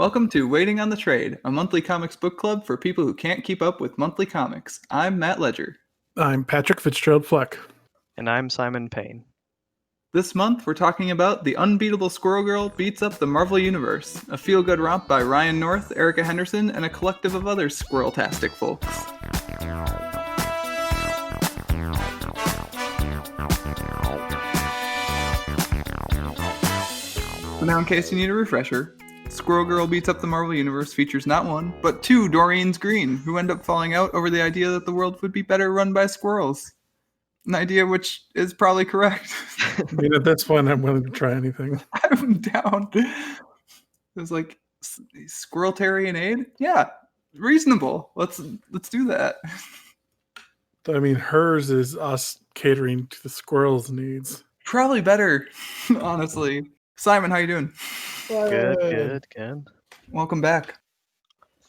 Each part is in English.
Welcome to Waiting on the Trade, a monthly comics book club for people who can't keep up with monthly comics. I'm Matt Ledger. I'm Patrick Fitzgerald Fleck. And I'm Simon Payne. This month, we're talking about The Unbeatable Squirrel Girl Beats Up the Marvel Universe, a feel-good romp by Ryan North, Erica Henderson, and a collective of other squirrel-tastic folks. So now, in case you need a refresher, Squirrel Girl Beats Up the Marvel Universe features not one, but two Doreen's Green, who end up falling out over the idea that the world would be better run by squirrels. An idea which is probably correct. I mean, at this point, I'm willing to try anything. I'm down. It was like squirreltarian aid? Yeah, reasonable. Let's do that. I mean, hers is us catering to the squirrels' needs. Probably better, honestly. Simon, how you doing? Good. Welcome back.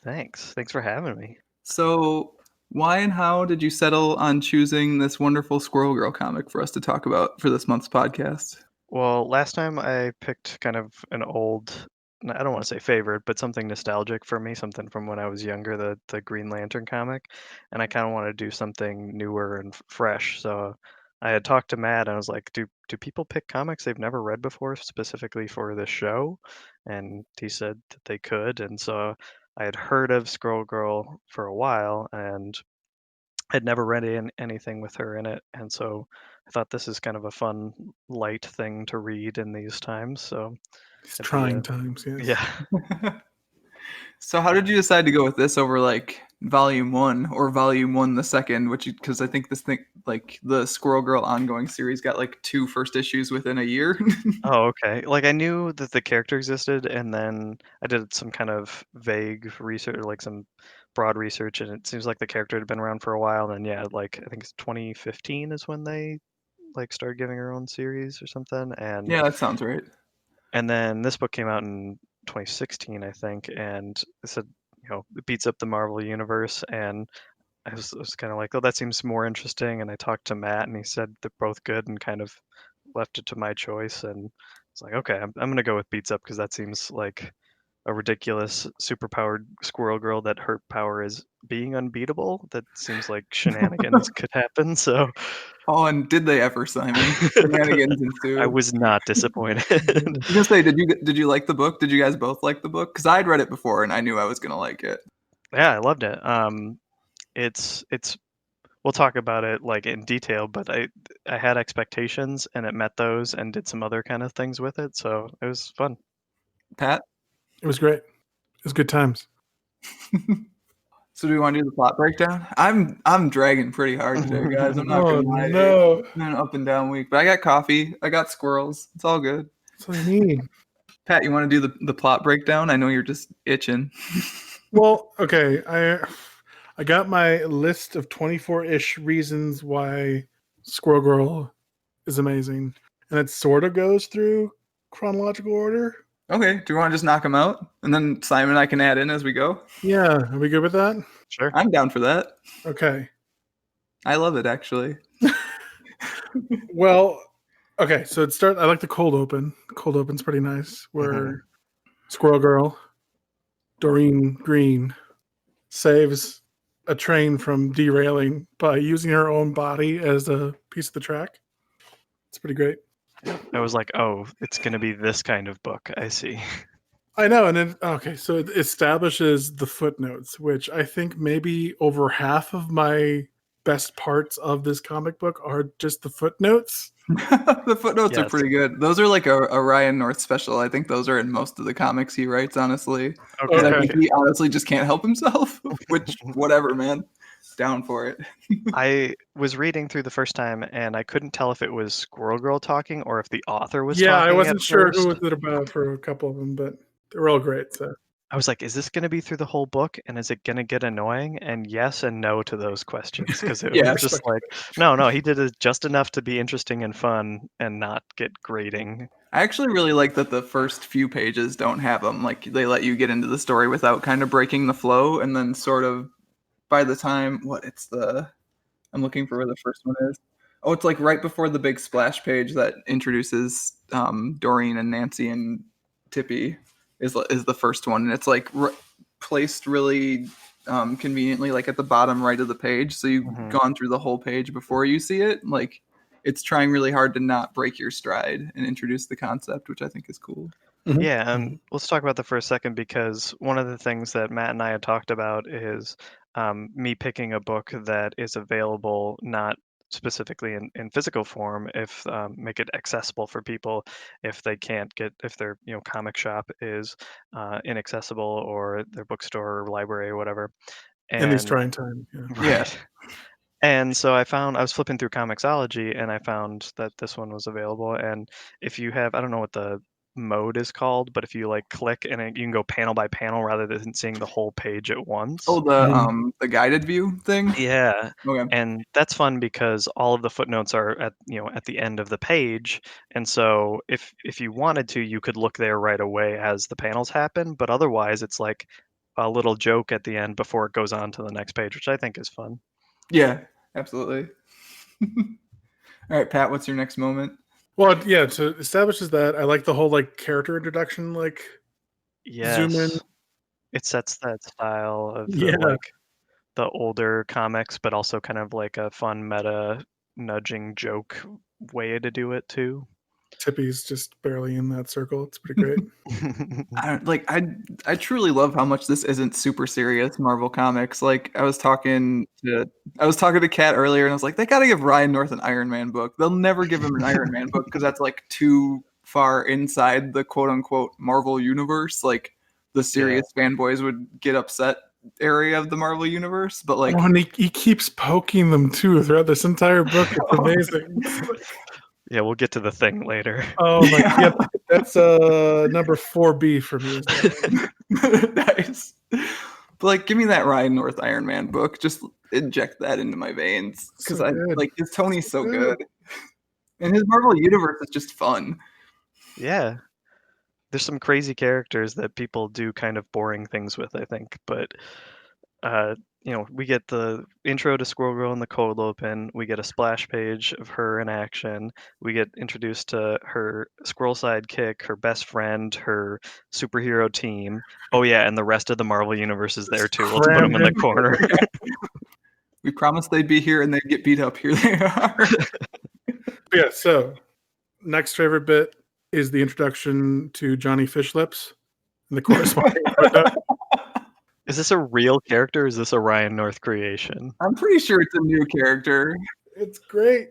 Thanks for having me. So, why and how did you settle on choosing this wonderful Squirrel Girl comic for us to talk about for this month's podcast? Well, last time I picked kind of an old, I don't want to say favorite, but something nostalgic for me, something from when I was younger, the Green Lantern comic, and I kind of want to do something newer and fresh. So I had talked to Matt, and I was like, do people pick comics they've never read before specifically for this show? And he said that they could, and so I had heard of Squirrel Girl for a while, and I'd never read anything with her in it, and so I thought this is kind of a fun, light thing to read in these times. So It's trying times, yes. yeah. So how did you decide to go with this over like Volume 1 or Volume 1 the second, because I think this thing, like the Squirrel Girl ongoing series, got like 2 first issues within a year. Oh, okay. Like I knew that the character existed, and then I did some kind of vague research, like some broad research, and it seems like the character had been around for a while. And yeah, like I think it's 2015 is when they like started giving her own series or something. And Yeah, that sounds right. And then this book came out in 2016, I think, and it said, it beats up the Marvel Universe. And I was kind of like, oh, that seems more interesting. And I talked to Matt, and he said they're both good, and kind of left it to my choice. And it's like, okay, I'm going to go with Beats Up because that seems like a ridiculous, superpowered squirrel girl that her power is being unbeatable. That seems like shenanigans could happen. So, Oh, and did they ever, Simon? Shenanigans ensued. I was not disappointed. I was gonna say, did you like the book? Did you guys both like the book? Because I'd read it before and I knew I was gonna like it. Yeah, I loved it. It's we'll talk about it like in detail, but I had expectations and it met those and did some other kind of things with it, so it was fun. Pat? It was great. It was good times. So do we want to do the plot breakdown? I'm dragging pretty hard today, guys. I'm not gonna lie. No. It's been an up and down week, but I got coffee. I got squirrels. It's all good. That's what I need. Pat, you want to do the plot breakdown? I know you're just itching. Well, okay. I got my list of 24-ish reasons why Squirrel Girl is amazing, and it sort of goes through chronological order. Okay, do you want to just knock them out? And then Simon and I can add in as we go? Yeah, are we good with that? Sure. I'm down for that. Okay. I love it, actually. Well, okay, so I like the cold open. The cold open's pretty nice, where Squirrel Girl, Doreen Green, saves a train from derailing by using her own body as a piece of the track. It's pretty great. I was like, oh, it's going to be this kind of book. I see. I know, and then so it establishes the footnotes, which I think maybe over half of my best parts of this comic book are just the footnotes. The footnotes are Yes. pretty good. Those are like a Ryan North special. I think those are in most of the comics he writes, honestly. Okay. I think he honestly just can't help himself, which, whatever, man. Down for it. I was reading through the first time, and I couldn't tell if it was Squirrel Girl talking or if the author was talking. I wasn't at sure first. who was it about for a couple of them, but they were all great. So I was like, is this going to be through the whole book, and is it going to get annoying? And yes and no to those questions, because it Yeah. was just like, no, he did it just enough to be interesting and fun and not get grating. I actually really like that the first few pages don't have them. Like, they let you get into the story without kind of breaking the flow, and then sort of by the time, I'm looking for where the first one is. Oh, it's like right before the big splash page that introduces Doreen and Nancy and Tippy. is the first one, and it's like placed really conveniently, like at the bottom right of the page. So you've gone through the whole page before you see it. Like it's trying really hard to not break your stride and introduce the concept, which I think is cool. Yeah, let's talk about that for a second, because one of the things that Matt and I had talked about is me picking a book that is available not specifically in physical form, if make it accessible for people if they can't get, if their comic shop is inaccessible, or their bookstore or library or whatever. In these And trying times. Yeah. right. And so I was flipping through Comixology, and I found that this one was available. And if you have, I don't know what the mode is called, but if you like click and you can go panel by panel rather than seeing the whole page at once. Oh, the guided view thing. Yeah. Okay. And that's fun because all of the footnotes are at the end of the page. And so if you wanted to, you could look there right away as the panels happen, but otherwise it's like a little joke at the end before it goes on to the next page, which I think is fun. Yeah, absolutely. All right, Pat, what's your next moment? Well, yeah, to establishes that, I like the whole like character introduction, like zoom in. It sets that style of Yeah. the older comics, but also kind of like a fun meta nudging joke way to do it too. Tippy's just barely in that circle. It's pretty great. I truly love how much this isn't super serious Marvel Comics. Like I was talking to Kat earlier, and I was like, they got to give Ryan North an Iron Man book. They'll never give him an Iron Man book because that's like too far inside the quote unquote Marvel universe. Like the serious fanboys would get upset area of the Marvel universe. But like, and he keeps poking them too throughout this entire book. It's amazing. Yeah, we'll get to the Thing later. Oh my god, that's number 4B for me. Nice. But like, give me that Ryan North Iron Man book. Just inject that into my veins because So I good. like his Tony's so good, and his Marvel universe is just fun. Yeah, there's some crazy characters that people do kind of boring things with, I think, but we get the intro to Squirrel Girl in the cold open. We get a splash page of her in action. We get introduced to her squirrel sidekick, her best friend, her superhero team. Oh yeah, and the rest of the Marvel universe is there too. Let's put them in the corner. We promised they'd be here and they'd get beat up. Here they are. Yeah, so next favorite bit is the introduction to Johnny Fishlips and the corresponding footnote. Is this a real character? Or is this a Ryan North creation? I'm pretty sure it's a new character. It's great.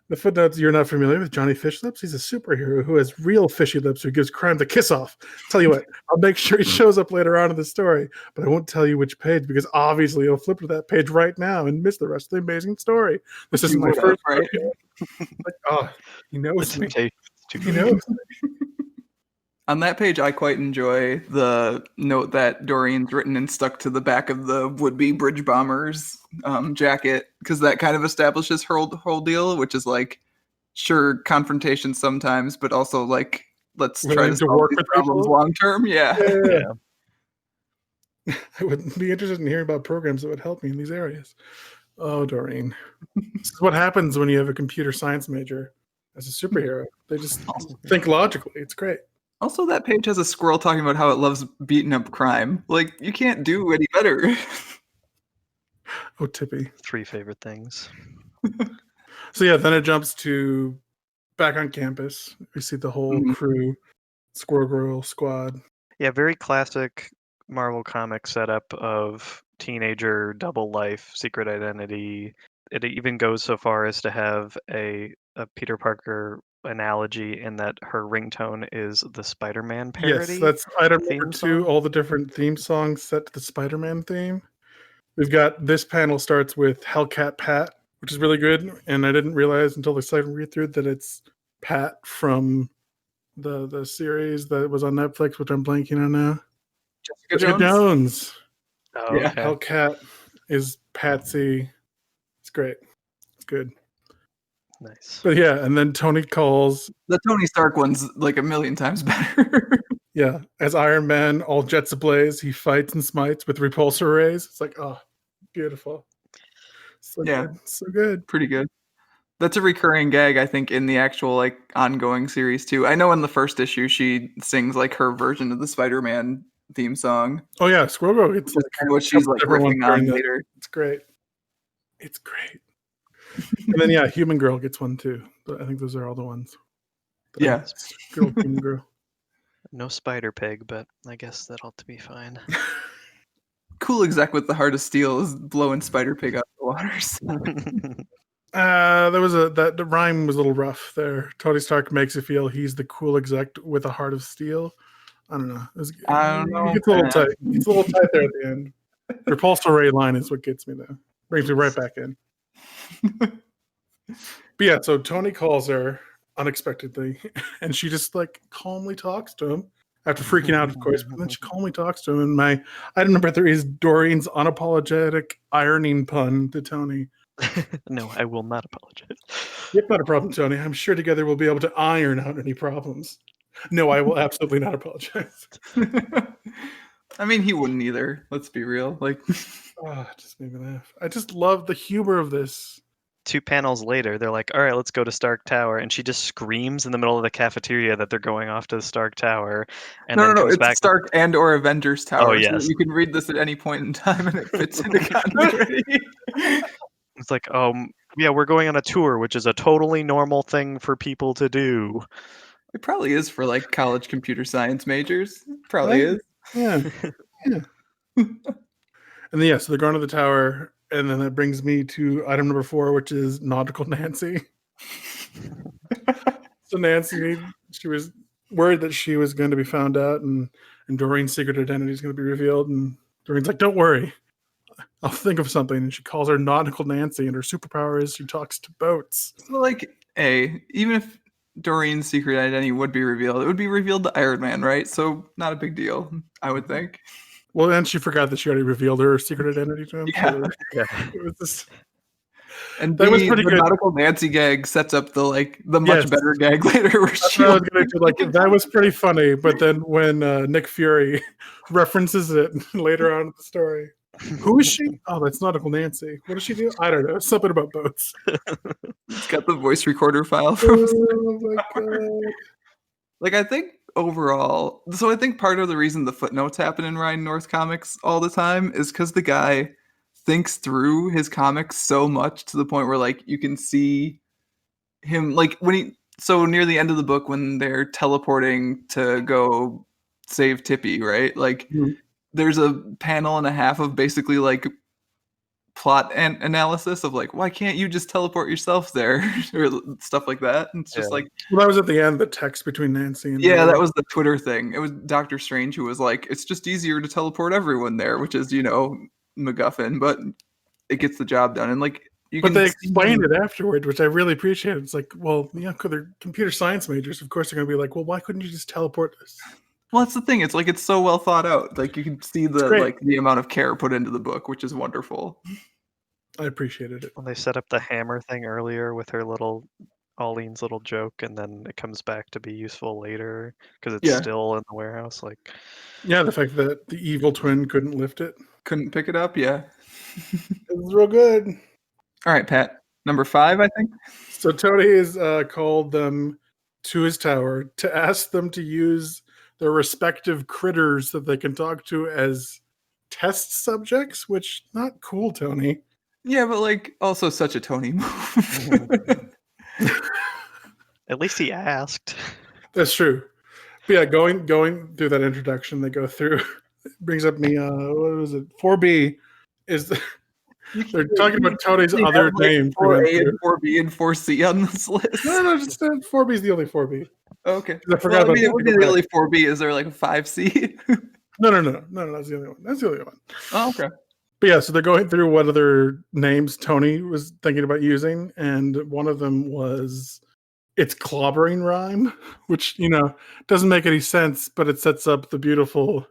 The footnotes, you're not familiar with Johnny Fishlips? He's a superhero who has real fishy lips who gives crime the kiss off. Tell you what, I'll make sure he shows up later on in the story, but I won't tell you which page because obviously you'll flip to that page right now and miss the rest of the amazing story. This isn't my first right? Like, oh, he knows me. He knows. On that page, I quite enjoy the note that Doreen's written and stuck to the back of the would-be bridge bomber's jacket, because that kind of establishes her whole deal, which is like, sure, confrontation sometimes, but also like, let's try to solve work these with problems people long term. Yeah. I would be interested in hearing about programs that would help me in these areas. Oh, Doreen. This is what happens when you have a computer science major as a superhero. They just think logically. It's great. Also, that page has a squirrel talking about how it loves beating up crime. Like, you can't do any better. Oh, Tippy. 3 favorite things. So yeah, then it jumps to back on campus. We see the whole crew, Squirrel Girl squad. Yeah, very classic Marvel comic setup of teenager, double life, secret identity. It even goes so far as to have a Peter Parker analogy in that her ringtone is the Spider-Man parody. Yes, that's item number 2, all the different theme songs set to the Spider-Man theme. We've got this panel starts with Hellcat Pat, which is really good, and I didn't realize until the second read through that it's Pat from the series that was on Netflix, which I'm blanking on now. Jessica Jones. Oh, yeah, okay. Hellcat is Patsy. It's great. It's good. Nice. But yeah, and then Tony calls. The Tony Stark one's like a million times better. Yeah, as Iron Man, all jets ablaze, he fights and smites with repulsor rays. It's like, oh, beautiful. So good. So good. Pretty good. That's a recurring gag, I think, in the actual like ongoing series too. I know in the first issue she sings like her version of the Spider-Man theme song, Oh yeah, Squirrel Girl gets which is like kind of what a she's couple like different ones riffing during on that. later. It's great. It's great. And then yeah, Human Girl gets one too. But I think those are all the ones. Yeah. Good old Human Girl. No Spider Pig, but I guess that ought to be fine. Cool exec with the Heart of Steel is blowing Spider Pig out of the waters. There was the rhyme was a little rough there. Tony Stark makes you feel he's the cool exec with a heart of steel. I don't know. I don't know. It gets a little tight. It's a little tight there at the end. Repulsor Ray line is what gets me though. Brings me right back in. But yeah, so Tony calls her unexpectedly, and she just like calmly talks to him after freaking out, of course. But then she calmly talks to him, and item number 3 is Doreen's unapologetic ironing pun to Tony. No, I will not apologize. Yep, not a problem, Tony. I'm sure together we'll be able to iron out any problems. No, I will absolutely not apologize. I mean, he wouldn't either. Let's be real. Like, Oh, it just made me laugh. I just love the humor of this. 2 panels later, they're like, all right, let's go to Stark Tower. And she just screams in the middle of the cafeteria that they're going off to the Stark Tower. And then no, comes it's back. Stark and or Avengers Tower. Oh, yes. So you can read this at any point in time and it fits into continuity. It's like, yeah, we're going on a tour, which is a totally normal thing for people to do. It probably is for like college computer science majors. Probably is. Yeah. And then, yeah, so they're going to the tower, and then that brings me to item number 4, which is Nautical Nancy. So Nancy, she was worried that she was going to be found out, and Doreen's secret identity is going to be revealed. And Doreen's like, "Don't worry, I'll think of something." And she calls her Nautical Nancy, and her superpower is she talks to boats. So, like, even if Doreen's secret identity would be revealed, it would be revealed to Iron Man, right? So, not a big deal, I would think. Well, then she forgot that she already revealed her secret identity to him. Yeah. So Yeah. it was this. And that was pretty the good. Nautical Nancy gag sets up the much Yes. better gag later. Where That's what I was gonna do. Like that was pretty funny, but then when Nick Fury references it later on in the story, who is she? Oh, that's Nautical Nancy. What does she do? I don't know. Something about boats. It's got the voice recorder file from. Oh my god! Like, I think overall, so I think part of the reason the footnotes happen in Ryan North comics all the time is because the guy thinks through his comics so much to the point where like you can see him like so near the end of the book when they're teleporting to go save Tippy, right? Like there's a panel and a half of basically like plot and analysis of like, why can't you just teleport yourself there or stuff like that. And it's just like, well, that was at the end, the text between Nancy and that was the Twitter thing. It was Doctor Strange who was like, it's just easier to teleport everyone there, which is, MacGuffin, but it gets the job done. And like, but they explained it afterward, which I really appreciate. It's like, well, yeah, because they're computer science majors. Of course, they're going to be like, well, why couldn't you just teleport this? Well, that's the thing. It's like it's so well thought out. Like you can see the amount of care put into the book, which is wonderful. I appreciated it. Well, they set up the hammer thing earlier with her Alleen's little joke, and then it comes back to be useful later because it's still in the warehouse. Like, yeah, the fact that the evil twin couldn't lift it, couldn't pick it up. Yeah, it was real good. All right, Pat. Number 5, I think. So Tony has called them to his tower to ask them to use their respective critters that they can talk to as test subjects, which not cool, Tony. Yeah, but like also such a Tony move. At least he asked. That's true. But yeah, going through that introduction, they go through. It brings up me. What was it? 4B is. They're talking about Tony's other names. 4A and 4B and 4C on this list. No, just 4B is the only 4B. Okay. I forgot about it would be the only 4B. Is there like a 5C? No, that's the only one. That's the only one. Oh, okay. But yeah, so they're going through what other names Tony was thinking about using, and one of them was it's clobbering rhyme, which, doesn't make any sense, but it sets up the beautiful,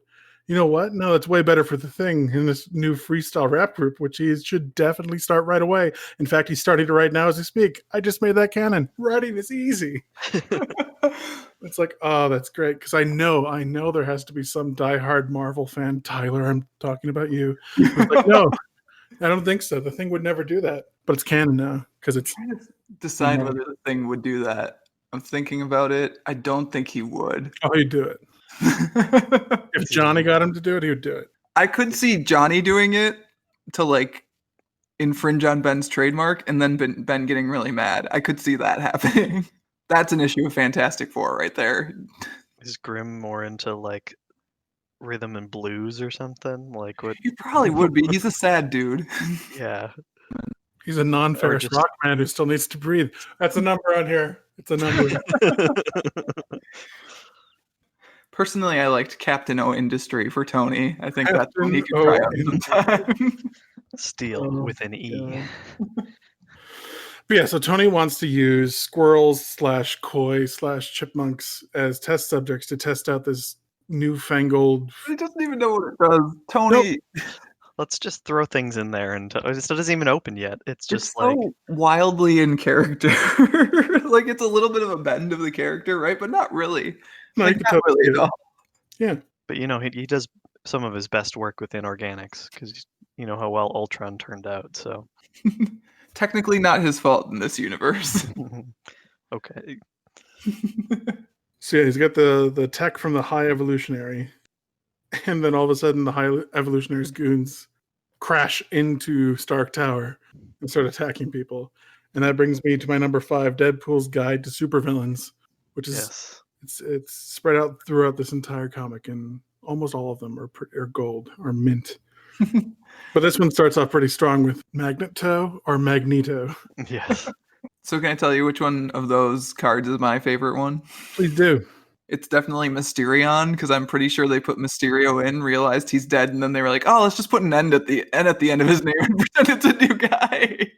you know what? No, it's way better for the Thing in this new freestyle rap group, which he should definitely start right away. In fact, he's starting to write now as we speak. I just made that canon. Writing is easy. It's like, oh, that's great. Because I know there has to be some diehard Marvel fan, Tyler, I'm talking about you. It's like, no, I don't think so. The thing would never do that, but it's canon now because it's. I'm trying to decide Mhm. whether the thing would do that. I'm thinking about it. I don't think he would. Oh, he'd do it. If Johnny got him to do it, he would do it. I could see Johnny doing it to like infringe on Ben's trademark and then Ben getting really mad. I could see that happening. That's an issue of Fantastic Four right there. Is Grimm more into like rhythm and blues or something? Like what? He probably would be. He's a sad dude. Yeah. He's a non-ferrous just- rock man who still needs to breathe. That's a number on here. It's a number. Personally, I liked Captain O Industry for Tony. I think that's Captain one he could O try out sometime. Steel Oh, with an E. But yeah, so Tony wants to use squirrels / koi / chipmunks as test subjects to test out this newfangled. He doesn't even know what it does. Tony, Let's just throw things in there and it doesn't even open yet. It's just it's like so wildly in character. Like it's a little bit of a bend of the character, right? But not really. No, Like, you not can totally really get at it. all. Yeah, but you know, he does some of his best work within organics because you know how well Ultron turned out. So Technically not his fault in this universe. okay. so yeah, he's got the tech from the High Evolutionary, and then all of a sudden the High Evolutionary's goons crash into Stark Tower and start attacking people. And that brings me to my number 5, Deadpool's Guide to Supervillains, which is it's spread out throughout this entire comic, and almost all of them are gold or mint. But this one starts off pretty strong with Magneto or Magneto. Yes. So can I tell you which one of those cards is my favorite one? Please do. It's definitely Mysterion, because I'm pretty sure they put Mysterio in, realized he's dead, and then they were like, "Oh, let's just put an end at the end of his name and pretend it's a new guy."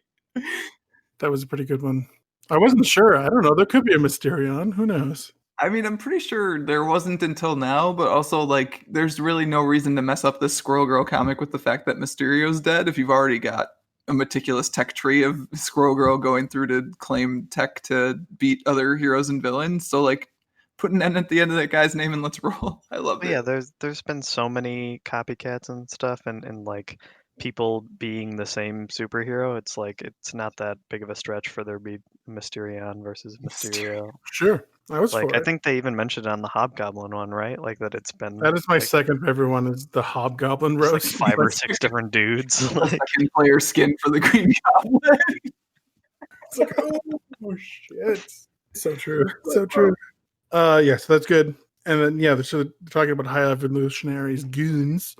That was a pretty good one. I wasn't sure. I don't know. There could be a Mysterion. Who knows? I mean, I'm pretty sure there wasn't until now, but also like, there's really no reason to mess up this Squirrel Girl comic with the fact that Mysterio's dead if you've already got a meticulous tech tree of Squirrel Girl going through to claim tech to beat other heroes and villains. So like, put an N at the end of that guy's name and let's roll. I love But it. yeah, there's been so many copycats and stuff, and like people being the same superhero. It's like it's not that big of a stretch for there to be Mysterion versus Mysterio. Sure. I was Like for I it. think they even mentioned it on the Hobgoblin one, right? Like that it's been That is my like, second favorite one is the Hobgoblin it's like roast. 5 or 6 different dudes. A Like, second player skin for the Green Goblin. It's like, oh shit. So true. So true. Yeah, so that's good. And then yeah, so they're talking about High Evolutionaries goons,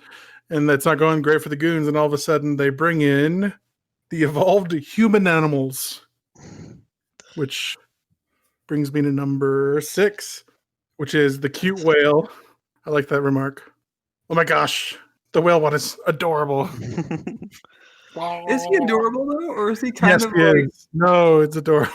and that's not going great for the goons, and all of a sudden they bring in the evolved human animals, which brings me to number 6, which is the cute whale. I like that remark. Oh my gosh, the whale one is adorable. Is he adorable though, or is he kind Yes, of he like? is. No, it's adorable.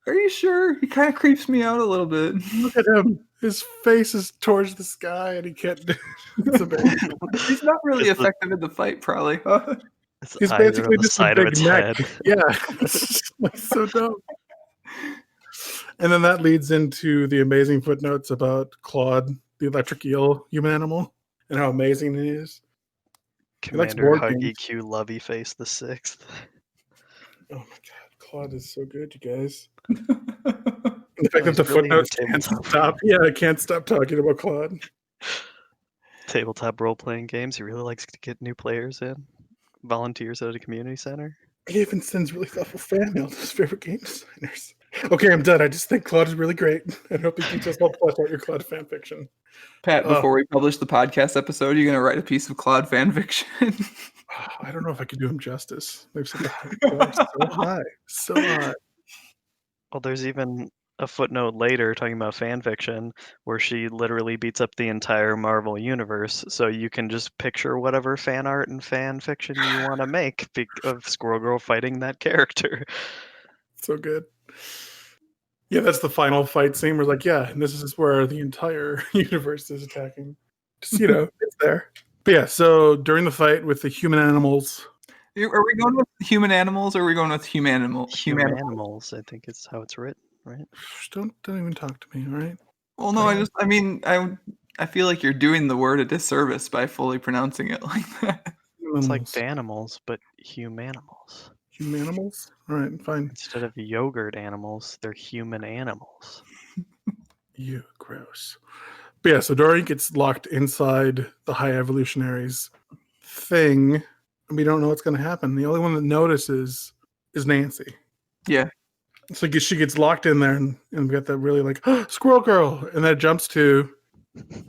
Are you sure? He kind of creeps me out a little bit. Look at him. His face is towards the sky, and he can't do. It's amazing. He's not really It's the- effective in the fight, probably. Huh? His He's eyes are basically on the just a side of big its neck. head. Yeah, it's so dope. And then that leads into the amazing footnotes about Claude, the electric eel human animal, and how amazing he is. He likes Commander board Huggy games. Q Lovey Face the 6th. Oh my god, Claude is so good, you guys. And the fact that he's the really into footnotes can't tabletop. stop. Yeah, I can't stop talking about Claude. Tabletop role playing games. He really likes to get new players in. Volunteers at a community center. He even sends really thoughtful fan mail to his favorite game designers. Okay, I'm done. I just think Claude is really great. I hope you can just help flesh out your Claude fan fiction. Pat, before we publish the podcast episode, you're gonna write a piece of Claude fan fiction. I don't know if I could do him justice. They've set the bar so high, so high. Well, there's even a footnote later talking about fan fiction where she literally beats up the entire Marvel universe. So you can just picture whatever fan art and fan fiction you want to make of Squirrel Girl fighting that character. So good. Yeah, that's the final fight scene. We're like, yeah, and this is where the entire universe is attacking. Just, it's there. But yeah, so during the fight with the human animals. Are we going with human animals, or are we going with Humanimals, I think is how it's written, right? Don't even talk to me, all right? Well, no, I feel like you're doing the word a disservice by fully pronouncing it like that. It's like Humanimals. Danimals, but humanimals. Humanimals? All right, fine. Instead of yogurt animals, they're human animals. You gross. But yeah, so Doreen gets locked inside the High Evolutionaries thing, and we don't know what's going to happen. The only one that notices is Nancy. Yeah. So she gets locked in there, and we got that really like, Squirrel Girl! And that jumps to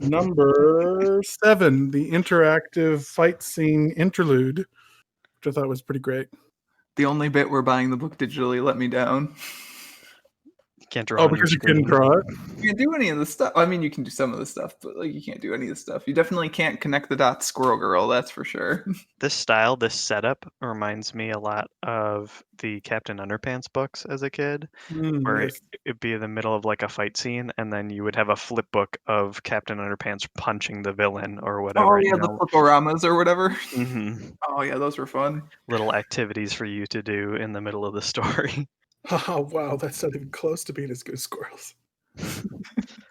number 7, the interactive fight scene interlude, which I thought was pretty great. The only bit where buying the book digitally let me down. You can't draw Oh, on your because you screen. couldn't draw it? You can't do any of the stuff. I mean, you can do some of the stuff, but like you can't do any of the stuff. You definitely can't connect the dots, Squirrel Girl. That's for sure. This style, this setup reminds me a lot of the Captain Underpants books as a kid, where Yes. it'd be in the middle of like a fight scene, and then you would have a flip book of Captain Underpants punching the villain or whatever. Oh yeah, the fliporamas or whatever. Mm-hmm. Oh yeah, those were fun. Little activities for you to do in the middle of the story. Oh, wow, that's not even close to being as good as Squirrels.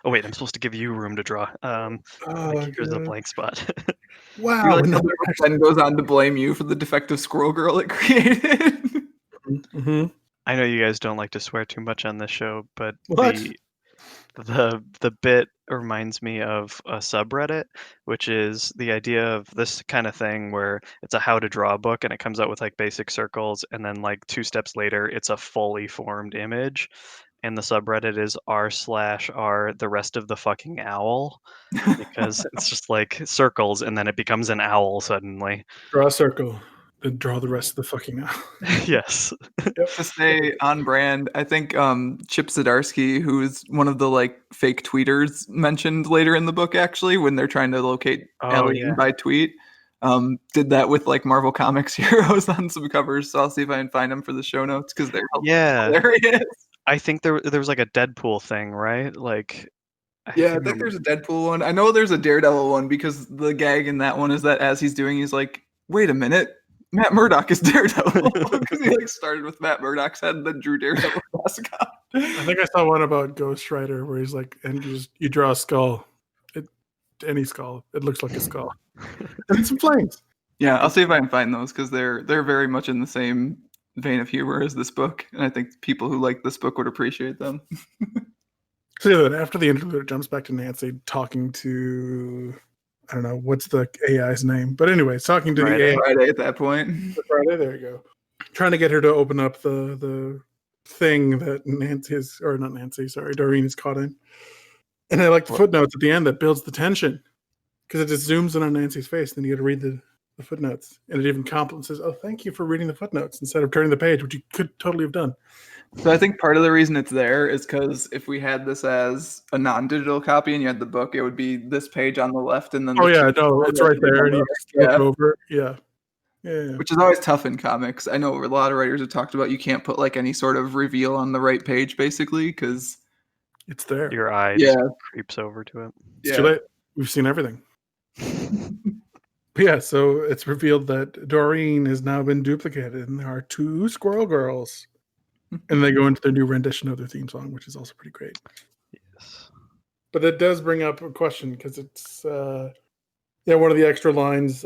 Oh wait, I'm supposed to give you room to draw. Here's a God. blank spot. Wow. You're like, no, the book then goes on to blame you for the defective Squirrel Girl it created. mm-hmm. I know you guys don't like to swear too much on this show, but What? the bit reminds me of a subreddit, which is the idea of this kind of thing where it's a how to draw book and it comes out with like basic circles, and then like 2 steps later it's a fully formed image, and the subreddit is r/r the rest of the fucking owl, because it's just like circles and then it becomes an owl suddenly. Draw a circle, then draw the rest of the fucking out. Yes. To stay on brand, I think Chip Zdarsky, who is one of the like fake tweeters mentioned later in the book, actually, when they're trying to locate Alien by tweet, did that with like Marvel Comics heroes on some covers. So I'll see if I can find them for the show notes because they're hilarious. I think there was like a Deadpool thing, right? Like, I think there's a Deadpool one. I know there's a Daredevil one because the gag in that one is that as he's doing, he's like, "Wait a minute, Matt Murdock is Daredevil," because he like started with Matt Murdock's head and then drew Daredevil mask on. I think I saw one about Ghost Rider where he's like, and you draw a skull, any skull, it looks like a skull, and it's in flames. Yeah, I'll see if I can find those because they're very much in the same vein of humor as this book, and I think people who like this book would appreciate them. So yeah, then after the interlude, it jumps back to Nancy talking to, I don't know what's the AI's name, but anyway, talking to Friday. the AI. Friday at that point. Friday, there you go. Trying to get her to open up the thing that Nancy is, or not Nancy, sorry, Doreen is caught in. And I like the footnotes at the end that builds the tension because it just zooms in on Nancy's face. Then you got to read the footnotes, and it even compliments, says, "Oh, thank you for reading the footnotes," instead of turning the page, which you could totally have done. So I think part of the reason it's there is because if we had this as a non-digital copy and you had the book, it would be this page on the left and then it's right there, and you look over, yeah. Which is always tough in comics. I know a lot of writers have talked about you can't put like any sort of reveal on the right page, basically, because it's there. Your eye just creeps over to it. It's too late. We've seen everything. Yeah, so it's revealed that Doreen has now been duplicated, and there are 2 Squirrel Girls. And they go into their new rendition of their theme song, which is also pretty great. Yes. But it does bring up a question because it's one of the extra lines,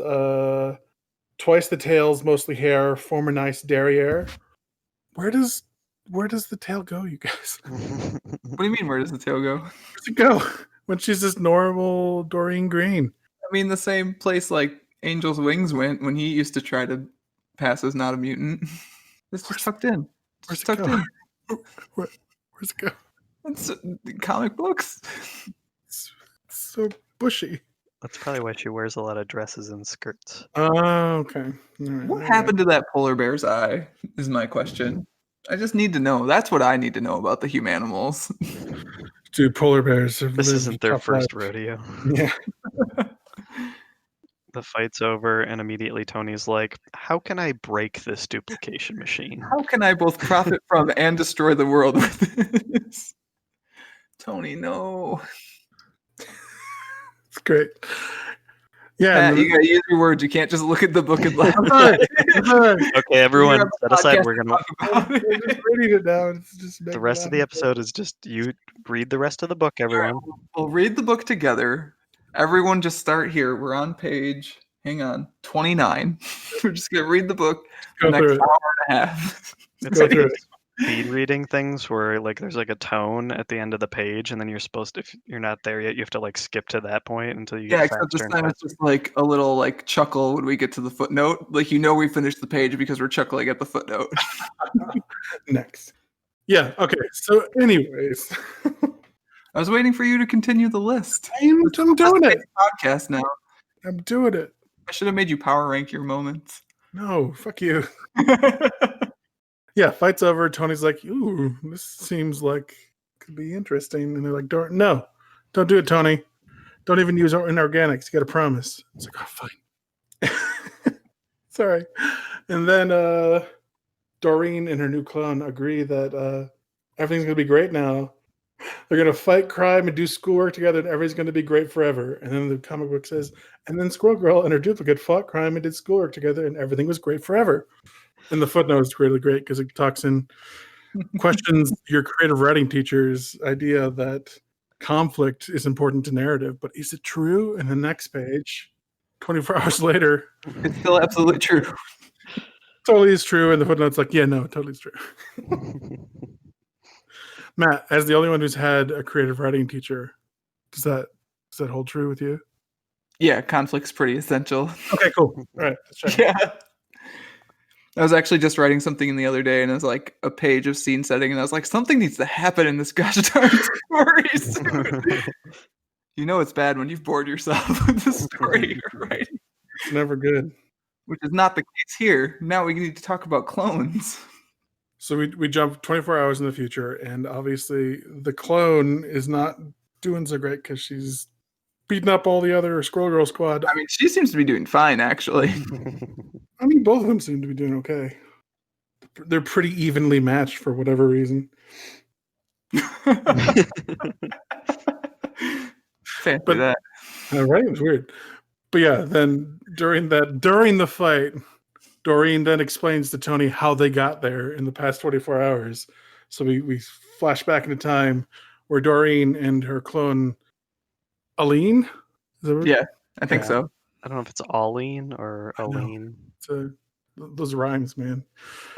twice the tails, mostly hair, former nice derriere. Where does the tail go, you guys? What do you mean, where does the tail go? Where does it go when she's just normal Doreen Green? I mean, the same place like Angel's Wings went when he used to try to pass as not a mutant. It's just tucked in. Where's it go? Where's it go? It's comic books. It's so bushy. That's probably why she wears a lot of dresses and skirts. Oh, okay. Right, what happened to that polar bear's eye is my question. I just need to know. That's what I need to know about the humanimals. Dude, polar bears. This isn't their first rodeo. Yeah. The fight's over, and immediately Tony's like, "How can I break this duplication machine? How can I both profit from and destroy the world with this?" Tony, no. It's great. Yeah, Matt, you gotta use your words. You can't just look at the book and laugh. Okay, everyone, set aside. We're gonna just reading it down. It's just the rest of the episode is just you read the rest of the book, everyone. We'll read the book together. Everyone just start here. We're on page. hang on, 29. We're just gonna read the book Go the through next it. hour and a half. It's Go like through it. speed reading things where like there's like a tone at the end of the page, and then you're supposed to, if you're not there yet, you have to like skip to that point until you Yeah, get except this faster and time it's faster. just like a little like chuckle when we get to the footnote. Like we finished the page because we're chuckling at the footnote. Next. Yeah. Okay. So, anyways, I was waiting for you to continue the list. I'm doing it. Podcast now. I'm doing it. I should have made you power rank your moments. No, fuck you. Yeah, fight's over. Tony's like, ooh, this seems like could be interesting. And they're like, no, don't do it, Tony. Don't even use inorganics. You got to promise. It's like, oh, fine. Sorry. And then Doreen and her new clone agree that everything's going to be great now. They're going to fight crime and do schoolwork together, and everything's going to be great forever. And then the comic book says, and then Squirrel Girl and her duplicate fought crime and did schoolwork together, and everything was great forever. And the footnote is really great because it questions your creative writing teacher's idea that conflict is important to narrative. But is it true? And the next page, 24 hours later, it's still absolutely true. Totally is true. And the footnote's like, yeah, no, totally is true. Matt, as the only one who's had a creative writing teacher, does that hold true with you? Yeah, conflict's pretty essential. Okay, cool. All right, let's check. Yeah. I was actually just writing something the other day, and it was like a page of scene setting, and I was like, something needs to happen in this gosh darn story soon. You know it's bad when you've bored yourself with the story you're writing. It's never good. Which is not the case here. Now we need to talk about clones. So we jump 24 hours in the future, and obviously the clone is not doing so great because she's beating up all the other Squirrel Girl squad. I mean, she seems to be doing fine, actually. I mean, both of them seem to be doing okay. They're pretty evenly matched for whatever reason. Fancy that. Right? It was weird. But yeah, then during the fight, Doreen then explains to Tony how they got there in the past 24 hours. So we flash back into time where Doreen and her clone Aline. Is that what? Yeah, I think Yeah. so. I don't know if it's Aline or I know. Aline. Those rhymes, man.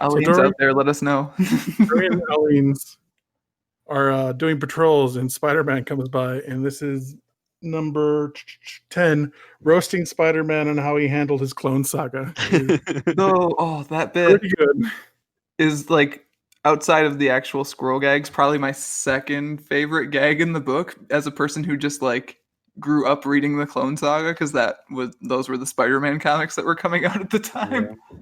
Aline's Doreen- out there, let us know. Doreen and Aline's are doing patrols, and Spider-Man comes by, and this is number 10, roasting Spider-Man and how he handled his clone saga. No, that bit Pretty good. is like outside of the actual squirrel gags, probably my second favorite gag in the book as a person who just like grew up reading the Clone Saga because those were the Spider-Man comics that were coming out at the time. Yeah.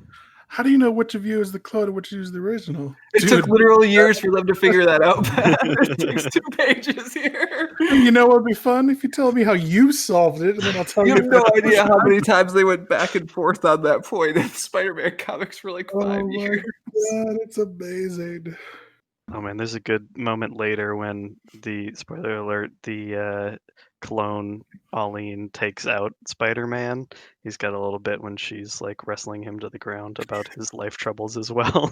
How do you know which of you is the clone and which of you is the original? It took literally years for them to figure that out. It takes 2 pages here. You know what would be fun if you tell me how you solved it, and then I'll tell You you. have no idea how many times they went back and forth on that point in Spider-Man comics for like 5 Oh years. my god, it's amazing. Oh man, there's a good moment later when the spoiler alert, the clone Aline takes out Spider-Man. He's got a little bit when she's like wrestling him to the ground about his life troubles as well.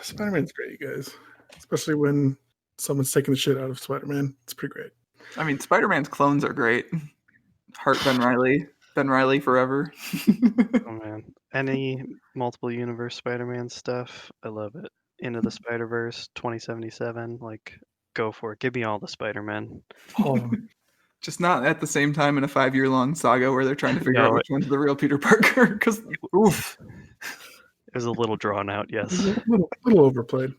Spider-Man's great, you guys. Especially when someone's taking the shit out of Spider-Man. It's pretty great. I mean, Spider-Man's clones are great. Heart Ben Riley forever. Oh man, any multiple universe Spider-Man stuff, I love it. Into the Spider-Verse, 2077, like go for it. Give me all the Spider-Man. Oh, Just not at the same time in a 5-year-long saga where they're trying to figure No, out which one's the real Peter Parker. Because oof. It was a little drawn out, yes. a little overplayed.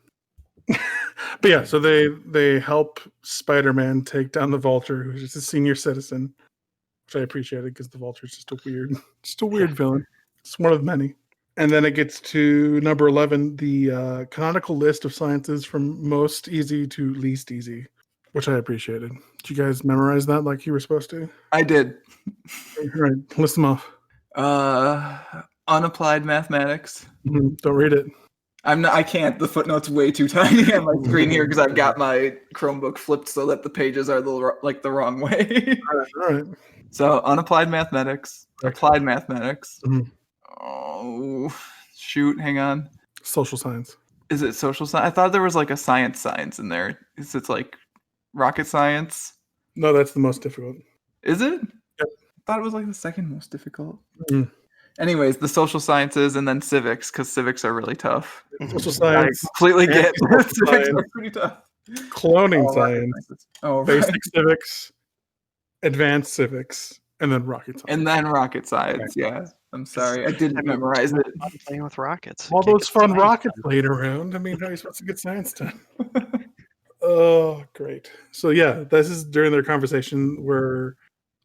But yeah, so they help Spider-Man take down the Vulture, who's just a senior citizen, which I appreciated because the Vulture is just a weird villain. It's one of many. And then it gets to number 11, the canonical list of sciences from most easy to least easy, which I appreciated. Did you guys memorize that like you were supposed to? I did. All right, list them off. Unapplied mathematics. Don't read it. I can't. The footnote's way too tiny on my screen here because I've got my Chromebook flipped so that the pages are the wrong way. All right. So unapplied mathematics, applied mathematics. Mhm. Oh shoot! Hang on. Social science. Is it social science? I thought there was like a science in there. Is it like rocket science? No, that's the most difficult. Is it? Yep. thought it was like the second most difficult. Mm. Anyways, the social sciences and then civics, because civics are really tough. Social I science, completely get anti-social civics science, are pretty tough. cloning Oh, rocket science, sciences. Oh, basic right. civics, advanced civics, and then rocket science. And then rocket science. Yeah. I'm sorry. I didn't memorize it. I'm playing with rockets. All Can't those get the fun science rockets done. laying around. I mean, how are you supposed to get science done? Oh, great. So yeah, this is during their conversation where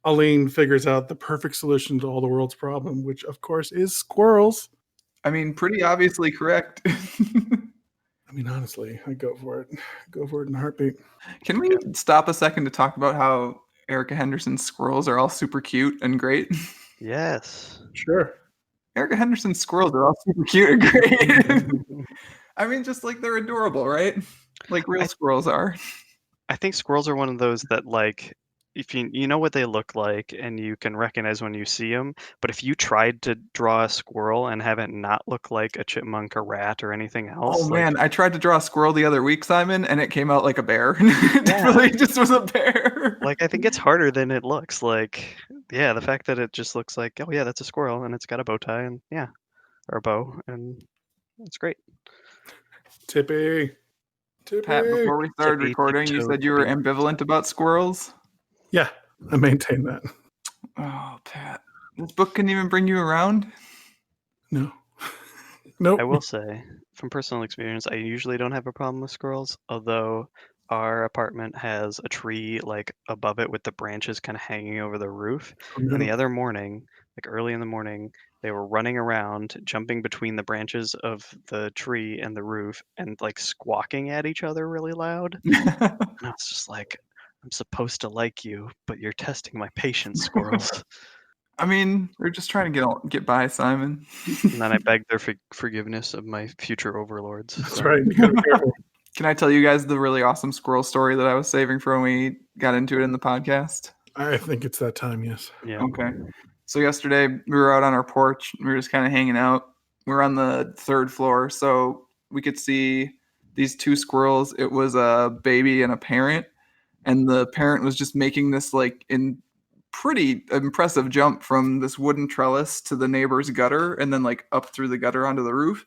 Aline figures out the perfect solution to all the world's problem, which of course is squirrels. I mean, pretty obviously correct. I mean, honestly, I go for it. Go for it in a heartbeat. Can we stop a second to talk about how Erica Henderson's squirrels are all super cute and great? Yes. Sure. Erica Henderson's squirrels are all super cute and great. I mean, just like they're adorable, right? Like real squirrels are. I think squirrels are one of those that, like, if you know what they look like and you can recognize when you see them, but if you tried to draw a squirrel and have it not look like a chipmunk, a rat, or anything else, Oh man, I tried to draw a squirrel the other week, Simon, and it came out like a bear. It definitely just was a bear. like, I think it's harder than it looks. Like, yeah, the fact that it just looks like, oh yeah, that's a squirrel and it's got a bow tie and or a bow, and it's great. Tippy. Pat, before we started Tippy, recording, you tiptoe, said you were tippy. ambivalent about squirrels. Yeah, I maintain that. Oh, Pat, this book couldn't even bring you around. No. Nope. I will say, from personal experience, I usually don't have a problem with squirrels, although our apartment has a tree like above it with the branches kind of hanging over the roof. And the other morning, like early in the morning, they were running around, jumping between the branches of the tree and the roof and like squawking at each other really loud. And I was just like, I'm supposed to like you, but you're testing my patience, squirrels. I mean, they're just trying to get by, Simon. And then I begged their forgiveness of my future overlords. That's so. right. You gotta be careful. Can I tell you guys the really awesome squirrel story that I was saving for when we got into it in the podcast? I think it's that time, yes. Yeah. Okay. So yesterday we were out on our porch. We were just kind of hanging out. We were on the third floor, so we could see these two squirrels. It was a baby and a parent, and the parent was just making this like in pretty impressive jump from this wooden trellis to the neighbor's gutter and then like up through the gutter onto the roof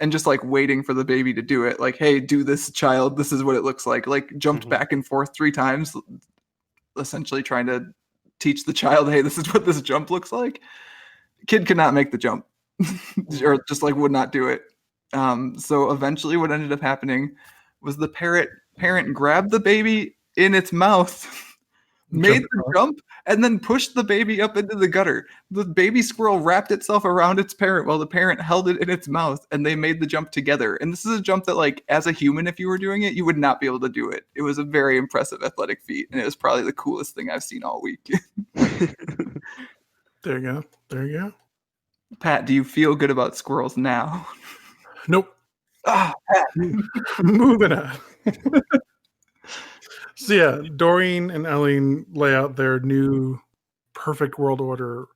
and just like waiting for the baby to do it. Like, hey, do this, child. This is what it looks like. Like jumped back and forth 3 times, essentially trying to teach the child, hey, this is what this jump looks like. Kid could not make the jump or just like would not do it. So eventually what ended up happening was the parent grabbed the baby in its mouth, made the jump, and then pushed the baby up into the gutter. The baby squirrel wrapped itself around its parent while the parent held it in its mouth, and they made the jump together. And this is a jump that, like, as a human, if you were doing it, you would not be able to do it. It was a very impressive athletic feat, and it was probably the coolest thing I've seen all week. There you go. There you go. Pat, do you feel good about squirrels now? Nope. Ah, Pat. Moving on. So yeah, Doreen and Eileen lay out their new perfect world order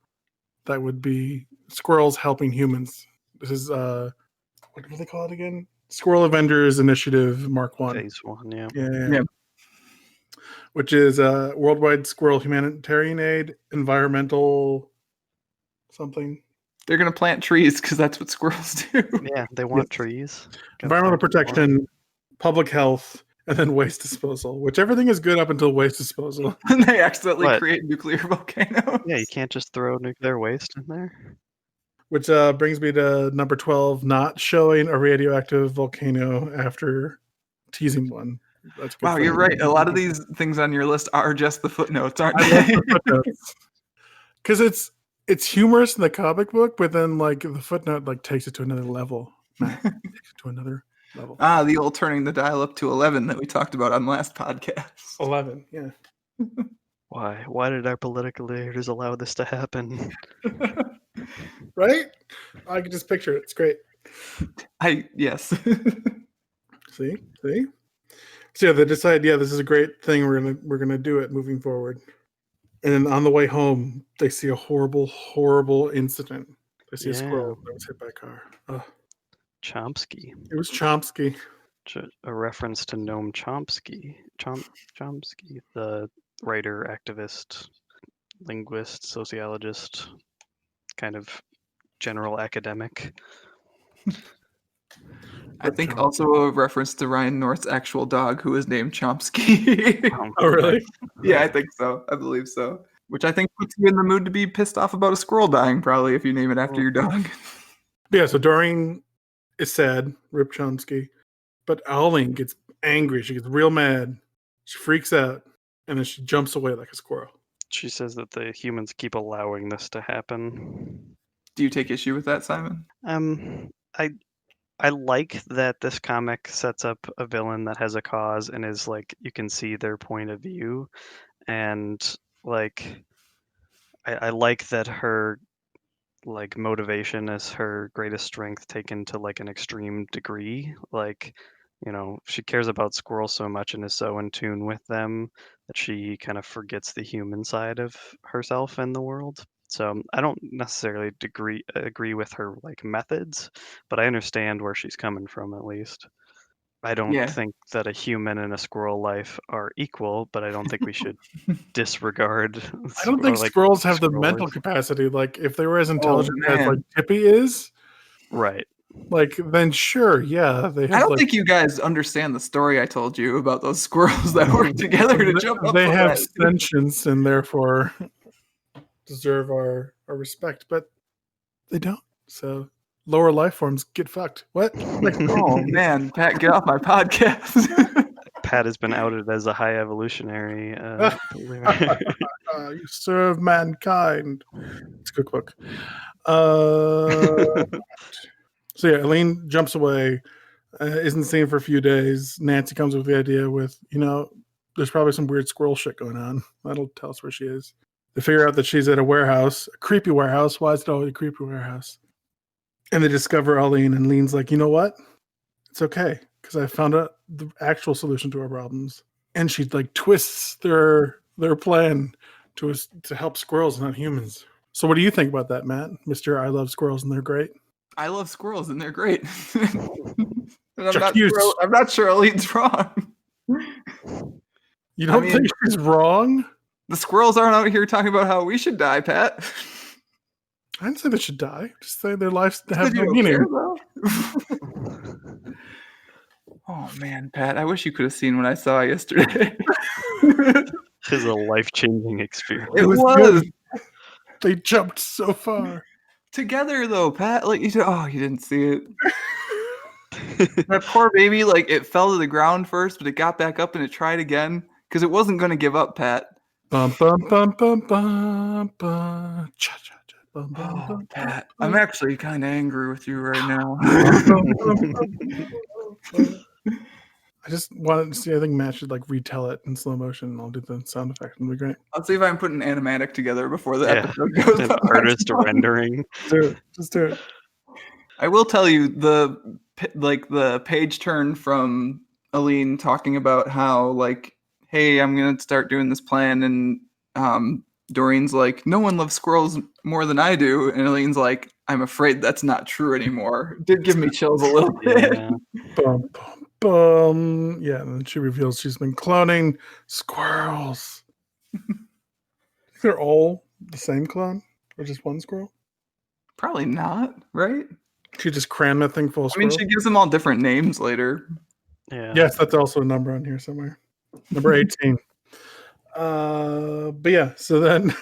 that would be squirrels helping humans. This is what do they call it again? Squirrel Avengers Initiative Mark 1. Phase 1, yeah. Yeah. Which is worldwide squirrel humanitarian aid, environmental something. They're going to plant trees because that's what squirrels do. Yeah, they want trees. Environmental protection, public health, and then waste disposal, which everything is good up until waste disposal. And they accidentally create nuclear volcanoes. Yeah, you can't just throw nuclear waste in there. Which brings me to number 12, not showing a radioactive volcano after teasing one. That's good. Wow, you're right. A lot of these things on your list are just the footnotes, aren't I they? love the footnotes. Because it's humorous in the comic book, but then like the footnote like takes it to another level. Takes it to another level. Ah, the old turning the dial up to 11 that we talked about on last podcast. 11, yeah. Why? Why did our political leaders allow this to happen? Right? I can just picture it. It's great. Yes. See? So yeah, they decide, this is a great thing. We're gonna do it moving forward. And then on the way home, they see a horrible, horrible incident. They see a squirrel that was hit by a car. Chomsky. It was Chomsky. A reference to Noam Chomsky. Chomsky, the writer, activist, linguist, sociologist, kind of general academic. I think also a reference to Ryan North's actual dog, who is named Chomsky. Oh, really? Yeah, I think so. I believe so. Which I think puts you in the mood to be pissed off about a squirrel dying, probably, if you name it after your dog. Yeah, so Doreen is sad, Rip Chomsky, but Owling gets angry. She gets real mad. She freaks out, and then she jumps away like a squirrel. She says that the humans keep allowing this to happen. Do you take issue with that, Simon? I like that this comic sets up a villain that has a cause and is like you can see their point of view, and like I like that her like motivation is her greatest strength taken to like an extreme degree. Like, you know, she cares about squirrels so much and is so in tune with them that she kind of forgets the human side of herself and the world. So I don't necessarily agree with her like methods, but I understand where she's coming from at least. I don't Yeah. think that a human and a squirrel life are equal, but I don't think we should disregard. I don't think like, squirrels have the squirrel mental life. capacity. Like, if they were as intelligent as man. like Tippy is, Right. like, then sure, yeah, they have. I don't like, think you guys understand the story I told you about those squirrels that work together to jump up. They from have that. sentience and therefore deserve our respect, but they don't. So lower life forms get fucked. What? Like, Oh man, Pat, get off my podcast. Pat has been outed as a high evolutionary. you serve mankind. It's a good book. So yeah, Elaine jumps away, isn't seen for a few days. Nancy comes up with the idea with, there's probably some weird squirrel shit going on. That'll tell us where she is. They figure out that she's at a warehouse, a creepy warehouse. Why is it always a creepy warehouse? And they discover Arlene, and Lean's like, you know what? It's okay, because I found out the actual solution to our problems. And she like twists their plan to help squirrels, not humans. So what do you think about that, Matt? Mr. I love squirrels and they're great. I love squirrels and they're great. And J'accuse. I'm not sure Elite's wrong. You don't think she's wrong? The squirrels aren't out here talking about how we should die, Pat. I didn't say they should die. Just say their lives have no You don't meaning. care, oh man, Pat, I wish you could have seen what I saw yesterday. It was a life-changing experience. It was. Good. They jumped so far. Together though, Pat. Like you didn't see it. That poor baby, like it fell to the ground first, but it got back up and it tried again because it wasn't going to give up, Pat. Bum, bum, bum, bum, bum, bum. Cha, cha, cha. Bum, bum, bum, Pat, bum. I'm actually kind of angry with you right now. I just wanted to see. I think Matt should like retell it in slow motion, and I'll do the sound effect. It'll be great. I'll see if I can put an animatic together before the episode goes An up. artist rendering. Just do it. I will tell you the page turn from Aline talking about how like, hey, I'm gonna start doing this plan, and Doreen's like, no one loves squirrels more than I do, and Aline's like, I'm afraid that's not true anymore. It did give me chills a little bit. Yeah. Bum, bum, bum. Yeah, and then she reveals she's been cloning squirrels. They're all the same clone, or just one squirrel? Probably not, right? She just crammed that thing full of I mean, squirrels. she gives them all different names later. Yeah. Yes, that's also a number on here somewhere. Number 18. But yeah, so then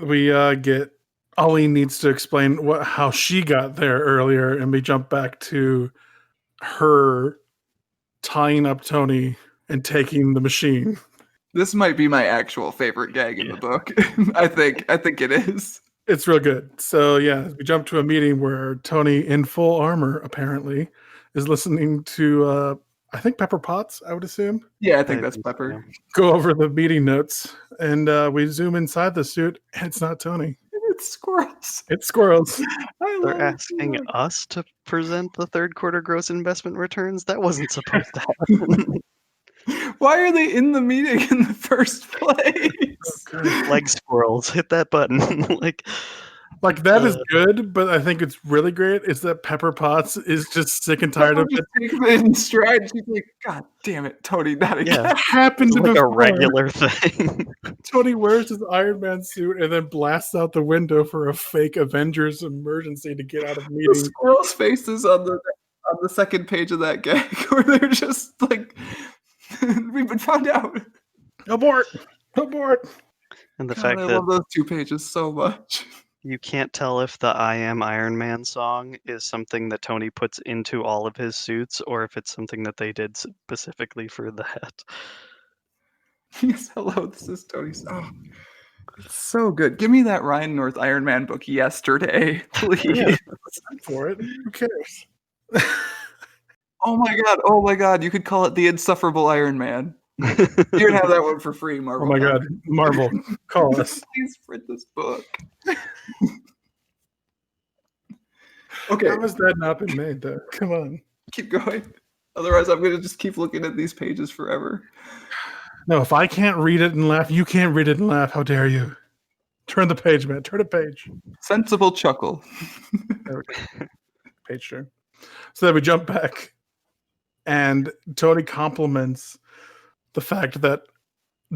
we get Ollie needs to explain how she got there earlier, and we jump back to her tying up Tony and taking the machine. This might be my actual favorite gag in the book. I think it is. It's real good. So yeah, we jump to a meeting where Tony, in full armor, apparently, is listening to I think Pepper Potts, I would assume. Yeah, I think that's Pepper. Go over the meeting notes, and we zoom inside the suit, and it's not Tony. It's squirrels. It's squirrels. They're asking us to present the third quarter gross investment returns? That wasn't supposed to happen. Why are they in the meeting in the first place? Leg squirrels, hit that button. Like, Like that is good, but I think it's really great is that Pepper Potts is just sick and tired of it. Takes it in stride. She's like, God damn it, Tony, not again. That happened It's like before. a regular thing. Tony wears his Iron Man suit and then blasts out the window for a fake Avengers emergency to get out of The meetings. squirrel's faces on the second page of that gag where they're just like, we've been found out. Abort! And the God, fact I that love those 2 pages so much. you can't tell if the I Am Iron Man song is something that Tony puts into all of his suits or if it's something that they did specifically for that. Yes, hello, this is Tony's. Oh, it's so good. Give me that Ryan North Iron Man book yesterday, please. Yeah, for it. Who cares? Oh my god, you could call it the Insufferable Iron Man. You can have that one for free, Marvel. Oh my god, Marvel, call us. Please print this book. Okay. How has that not been made, though? Come on. Keep going. Otherwise, I'm going to just keep looking at these pages forever. No, if I can't read it and laugh, you can't read it and laugh. How dare you? Turn the page, man. Turn the page. Sensible chuckle. There we go. Page turn. So then we jump back, and Tony compliments the fact that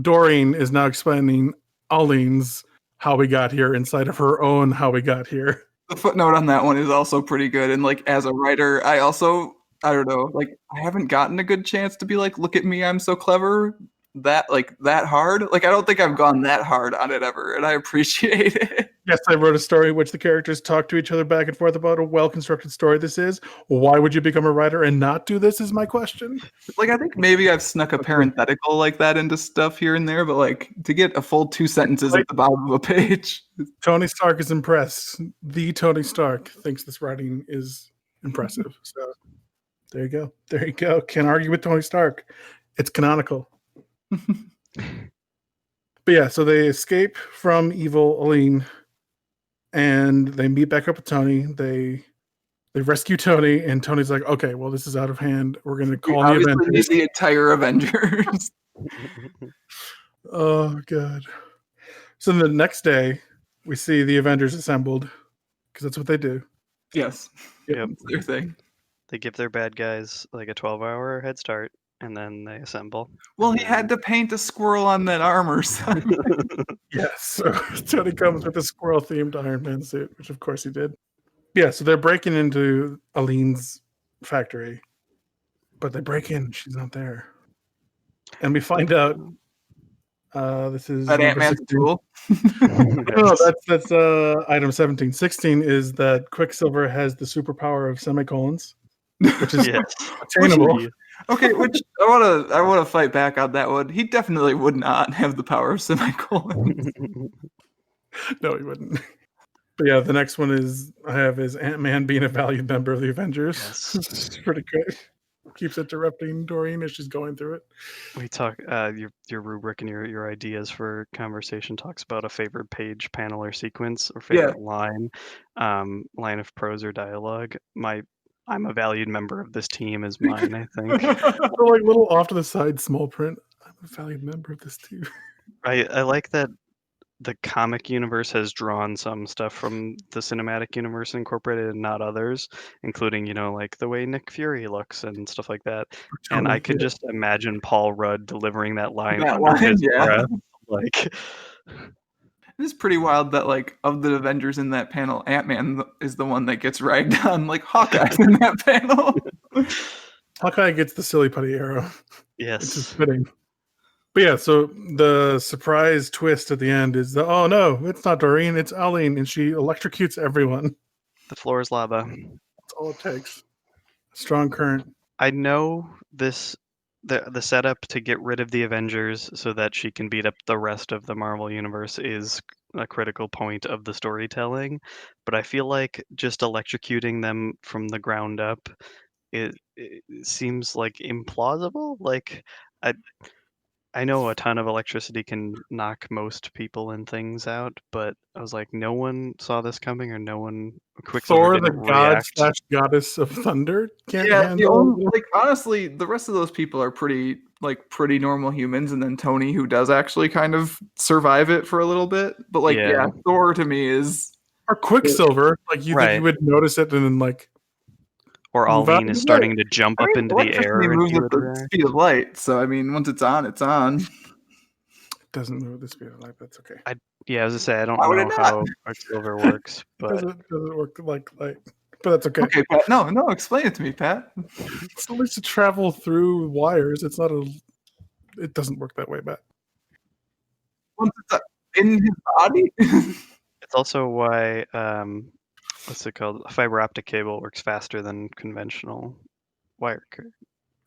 Doreen is now explaining Alleen's how we got here inside of her own how we got here. The footnote on that one is also pretty good. And like as a writer, I don't know, like I haven't gotten a good chance to be like, look at me, I'm so clever. That hard. Like I don't think I've gone that hard on it ever, and I appreciate it. Yes, I wrote a story in which the characters talk to each other back and forth about a well-constructed story this is. Why would you become a writer and not do this is my question. Like I think maybe I've snuck a parenthetical like that into stuff here and there, but like to get a full 2 sentences at the bottom of a page. Tony Stark is impressed. The Tony Stark thinks this writing is impressive. So there you go. There you go. Can't argue with Tony Stark. It's canonical. But yeah, so they escape from evil Aline and they meet back up with Tony. They rescue Tony, and Tony's like, okay, well, this is out of hand. We're going to call the Avengers. The entire Avengers. Oh, God. So the next day, we see the Avengers assembled, because that's what they do. Yes. Yep. It's their thing. They give their bad guys like a 12-hour head start, and then they assemble. Well, he had to paint a squirrel on that armor. So. Yes. So Tony comes with a squirrel-themed Iron Man suit, which of course he did. Yeah, so they're breaking into Aline's factory, but they break in, she's not there. And we find out this is that Ant-Man's tool. No, that's item 17. 16 is that Quicksilver has the superpower of semicolons, which is attainable. Okay, which I want to fight back on that one. He definitely would not have the power of semicolons. No, he wouldn't. But yeah, the next one is Ant-Man being a valued member of the Avengers. Yes. It's pretty great. Keeps interrupting Doreen as she's going through it. We talk your rubric and your ideas for conversation talks about a favorite page, panel, or sequence, or favorite line of prose or dialogue. I'm a valued member of this team is mine, I think. So like little off to the side small print. I'm a valued member of this team. I like that the comic universe has drawn some stuff from the cinematic universe and incorporated and not others, including, like the way Nick Fury looks and stuff like that. And I could just imagine Paul Rudd delivering that line under his breath. Like, it is pretty wild that like of the Avengers in that panel, Ant-Man is the one that gets ragged on. Like Hawkeye's in that panel. Hawkeye gets the silly putty arrow. Yes. Which is fitting. But yeah, so the surprise twist at the end is oh no, it's not Doreen, it's Aline, and she electrocutes everyone. The floor is lava. That's all it takes. A strong current. I know the setup to get rid of the Avengers so that she can beat up the rest of the Marvel Universe is a critical point of the storytelling, but I feel like just electrocuting them from the ground up, it seems like implausible. Like, I know a ton of electricity can knock most people and things out, but I was like, no one saw this coming, or no one Thor, the god/goddess of thunder, can't handle. Honestly, the rest of those people are pretty normal humans, and then Tony, who does actually kind of survive it for a little bit. But Thor to me is Or Quicksilver, like you think Right. you would notice it and then like Or move out Arlene of is the way. starting to jump up into the Electricity air and moves hear at the the reaction. speed of light, so I mean, once it's on, it's on. It doesn't move at the speed of light. That's okay. Yeah, I was gonna say I don't Why would it know not? how Quicksilver works, It but doesn't work like light, but that's okay. Okay, Pat. No, explain it to me, Pat. It's at least to travel through wires. It's not a. It doesn't work that way, Matt. Once it's in his body. it's also why what's it called? Fiber optic cable works faster than conventional wire.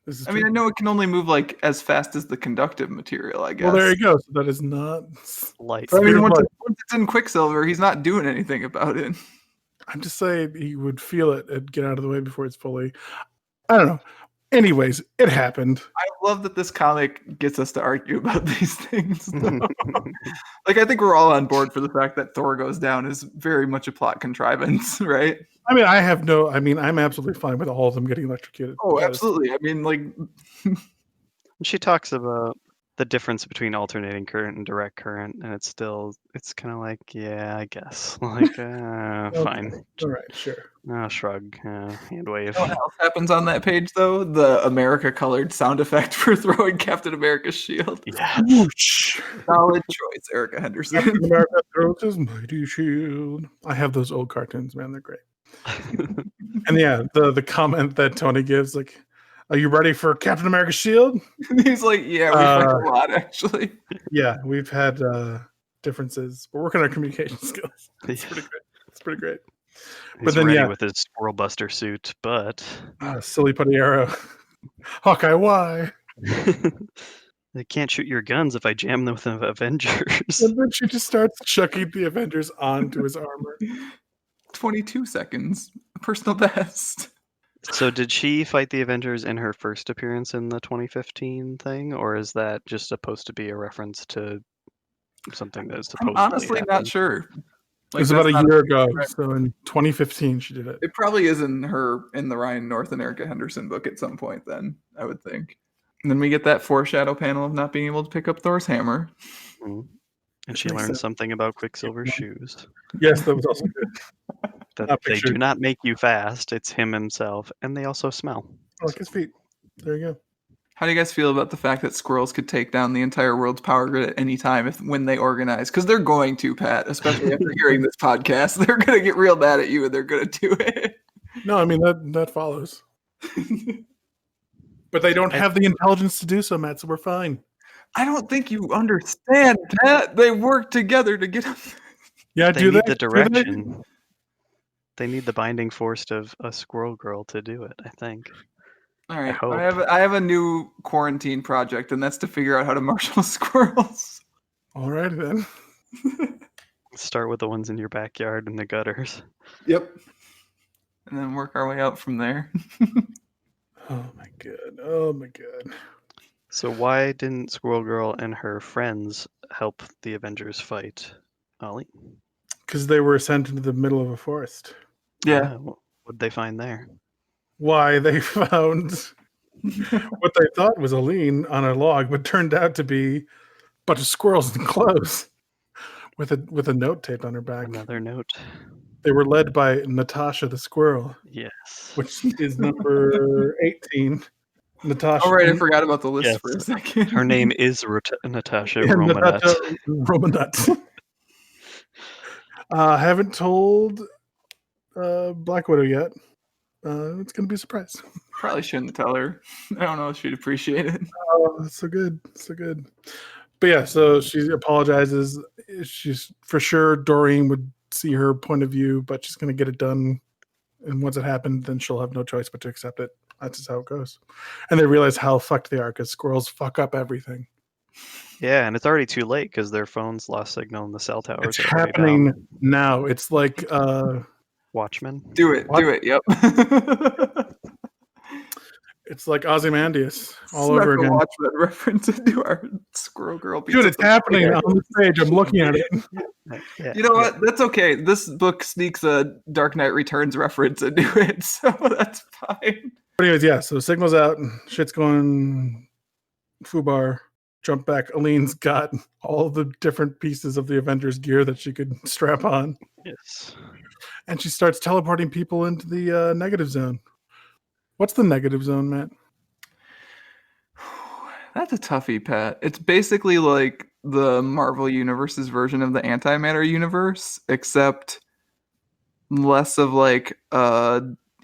This is I mean, I true. know it can only move like as fast as the conductive material, I guess. Well, there you go. So that is not Light. But I Speed mean, of once light. it's in Quicksilver, he's not doing anything about it. I'm just saying he would feel it and get out of the way before it's fully. I don't know. Anyways, it happened. I love that this comic gets us to argue about these things. Though. Like, I think we're all on board for the fact that Thor goes down is very much a plot contrivance, right? I mean, I'm absolutely fine with all of them getting electrocuted. Oh, absolutely. I mean, like, She talks about the difference between alternating current and direct current, and it's kind of like, yeah, I guess. Like, fine. All right, sure. Shrug, hand wave. you know what else happens on that page, though? The America-colored sound effect for throwing Captain America's shield. Yeah. Whoosh. Solid choice, Erica Henderson. Captain America throws his mighty shield. I have those old cartoons, man. They're great. And yeah, the comment that Tony gives, like, are you ready for Captain America's shield? He's like, yeah, we fight a lot, actually. Yeah, we've had differences. We're working on our communication skills. It's Yeah. pretty great. It's pretty great. He's But then, ready yeah. with his Squirrel Buster suit, but Silly putty arrow. Hawkeye, why? they can't shoot your guns if I jam them with the Avengers. And then she just starts chucking the Avengers onto his armor. 22 seconds. Personal best. So did she fight the Avengers in her first appearance in the 2015 thing, or is that just supposed to be a reference to something that is supposed I'm honestly not sure. It was about a year ago. So in 2015, she did it. It probably is in the Ryan North and Erica Henderson book at some point then, I would think. And then we get that foreshadow panel of not being able to pick up Thor's hammer. Mm-hmm. And she learned something about Quicksilver's shoes. Yes, that was also good. That they do not make you fast. It's him himself. And they also smell. I like his feet. There you go. How do you guys feel about the fact that squirrels could take down the entire world's power grid at any time when they organize? Because they're going to, Pat, especially after hearing this podcast. They're going to get real mad at you and they're going to do it. No, I mean, that follows. But they don't have the intelligence to do so, Matt, so we're fine. I don't think you understand, Pat. They work together to get them. Yeah, they need the direction. They need the binding force of a squirrel girl to do it, I think. All right, I have a new quarantine project, and that's to figure out how to marshal squirrels. All right, then. Start with the ones in your backyard and the gutters. Yep. And then work our way out from there. Oh, my God. Oh, my God. So why didn't Squirrel Girl and her friends help the Avengers fight Ollie? Because they were sent into the middle of a forest. Yeah. What did they find there? Why, they found what they thought was Aline on a log, but turned out to be a bunch of squirrels in clothes with a note taped on her back. Another note. They were led by Natasha the squirrel. Yes. Which is number 18. Natasha. All right, I forgot about the list for a second. Her name is Natasha Romanut. Romanut. Haven't told Black Widow yet. It's going to be a surprise. Probably shouldn't tell her. I don't know if she'd appreciate it. Oh, that's so good. So good. But yeah, so she apologizes. She's for sure Doreen would see her point of view, but she's going to get it done. And once it happened, then she'll have no choice but to accept it. That's just how it goes. And they realize how fucked they are because squirrels fuck up everything. Yeah, and it's already too late because their phones lost signal and the cell towers It's are already happening down. now. It's like Watchmen. Do it. Yep. It's like Ozymandias all over again. Watchmen reference into our Squirrel Girl. Dude, it's happening on the page. I'm looking at it. Yeah, you know what? That's okay. This book sneaks a Dark Knight Returns reference into it, so that's fine. But anyways, yeah, so signal's out. Shit's going foobar. Jump back. Aline's got all the different pieces of the Avengers gear that she could strap on. Yes. And she starts teleporting people into the negative zone. What's the negative zone, Matt? That's a toughie, Pat. It's basically like the Marvel Universe's version of the antimatter universe, except less of like a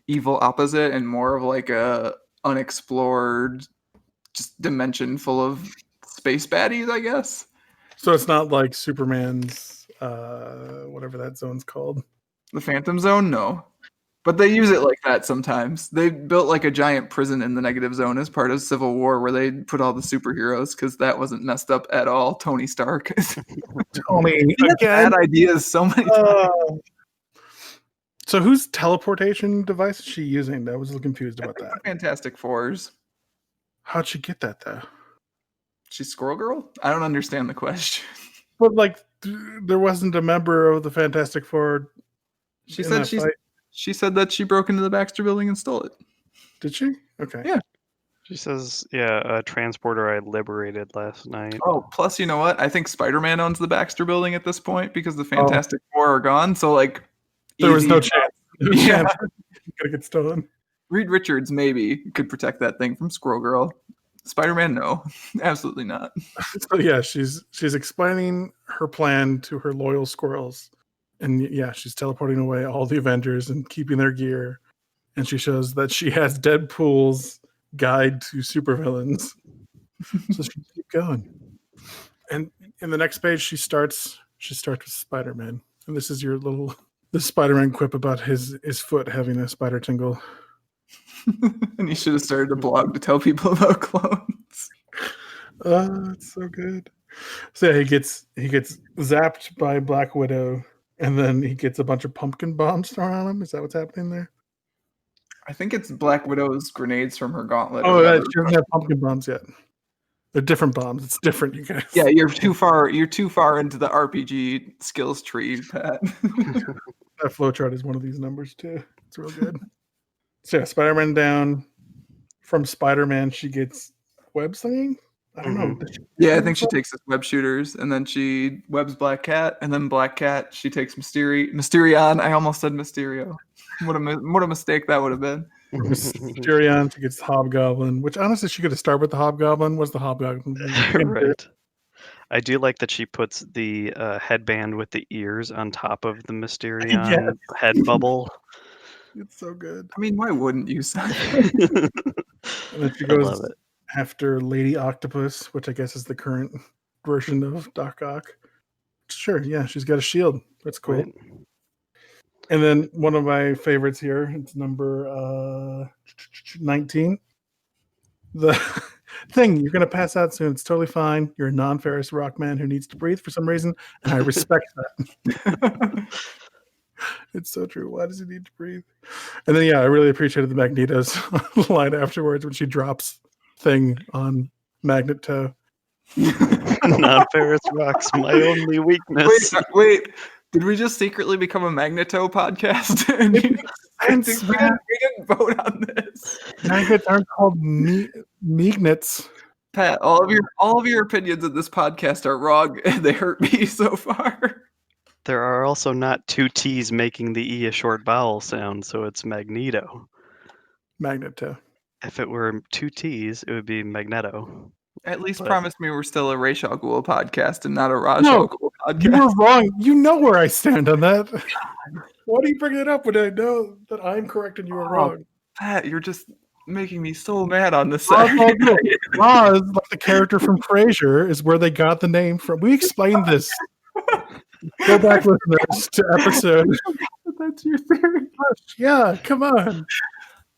evil opposite and more of like a unexplored just dimension full of space baddies, I guess. So it's not like Superman's whatever that zone's called. The Phantom Zone, no. But they use it like that sometimes. They built like a giant prison in the negative zone as part of Civil War where they put all the superheroes because that wasn't messed up at all. Tony Stark. Tony He had bad ideas so many times. So whose teleportation device is she using? I was a little confused about that. Fantastic Fours. How'd she get that though? She's Squirrel Girl? I don't understand the question. But like, there wasn't a member of the Fantastic Four. She said that she broke into the Baxter Building and stole it. Did she? Okay. Yeah. She says, yeah, a transporter I liberated last night. Oh, plus you know what? I think Spider-Man owns the Baxter Building at this point because the Fantastic Four are gone. So like, there was no chance. Yeah. Gonna get stolen. Reed Richards maybe could protect that thing from Squirrel Girl. Spider-Man, no, absolutely not. So yeah, she's explaining her plan to her loyal squirrels, and yeah, she's teleporting away all the Avengers and keeping their gear, and she shows that she has Deadpool's guide to supervillains. So she can keep going. And in the next page, she starts with Spider-Man, and this is the Spider-Man quip about his foot having a spider tingle. And he should have started a blog to tell people about clones. Oh, it's so good. So yeah, he gets zapped by Black Widow, and then he gets a bunch of pumpkin bombs thrown on him. Is that what's happening there? I think it's Black Widow's grenades from her gauntlet. Oh, she doesn't have pumpkin bombs yet. They're different bombs. It's different, you guys. Yeah, you're too far into the RPG skills tree, Pat. That flowchart is one of these numbers too. It's real good. So yeah, Spider-Man down. From Spider-Man, she gets web slinging. I don't know. Yeah, I think she takes his web shooters, and then she webs Black Cat, and then Black Cat, she takes Mysterion. I almost said Mysterio. What a mistake that would have been. Mysterion, she gets Hobgoblin, which honestly she could have started with the Hobgoblin. Was the Hobgoblin? Right. I do like that she puts the headband with the ears on top of the Mysterion head bubble. It's so good. I mean, why wouldn't you? And then she goes after Lady Octopus, which I guess is the current version of Doc Ock. Sure, yeah, she's got a shield. That's cool. Right. And then one of my favorites here, it's number 19. The thing, you're going to pass out soon. It's totally fine. You're a non-ferrous rock man who needs to breathe for some reason, and I respect that. It's so true. Why does he need to breathe? And then, yeah, I really appreciated the Magneto's line afterwards when she drops thing on Magnet Toe. Non-ferrous rock's my only weakness. Wait. Did we just secretly become a Magneto podcast? we didn't vote on this. Magnets aren't called magnets. Pat, all of your opinions of this podcast are wrong, and they hurt me so far. There are also not two T's making the E a short vowel sound, so it's Magneto. Magneto. If it were two T's, it would be Magneto. At least promise me we're still a Ra's al Ghul podcast and not a Raj al Ghul podcast. You were wrong. You know where I stand on that. Why do you bring it up when I know that I'm correct and you are wrong? Pat, you're just making me so mad on this. Roz, like the character from Frasier, is where they got the name from. We explained this. Go back, listeners, to episode. That's your theory. Yeah, come on.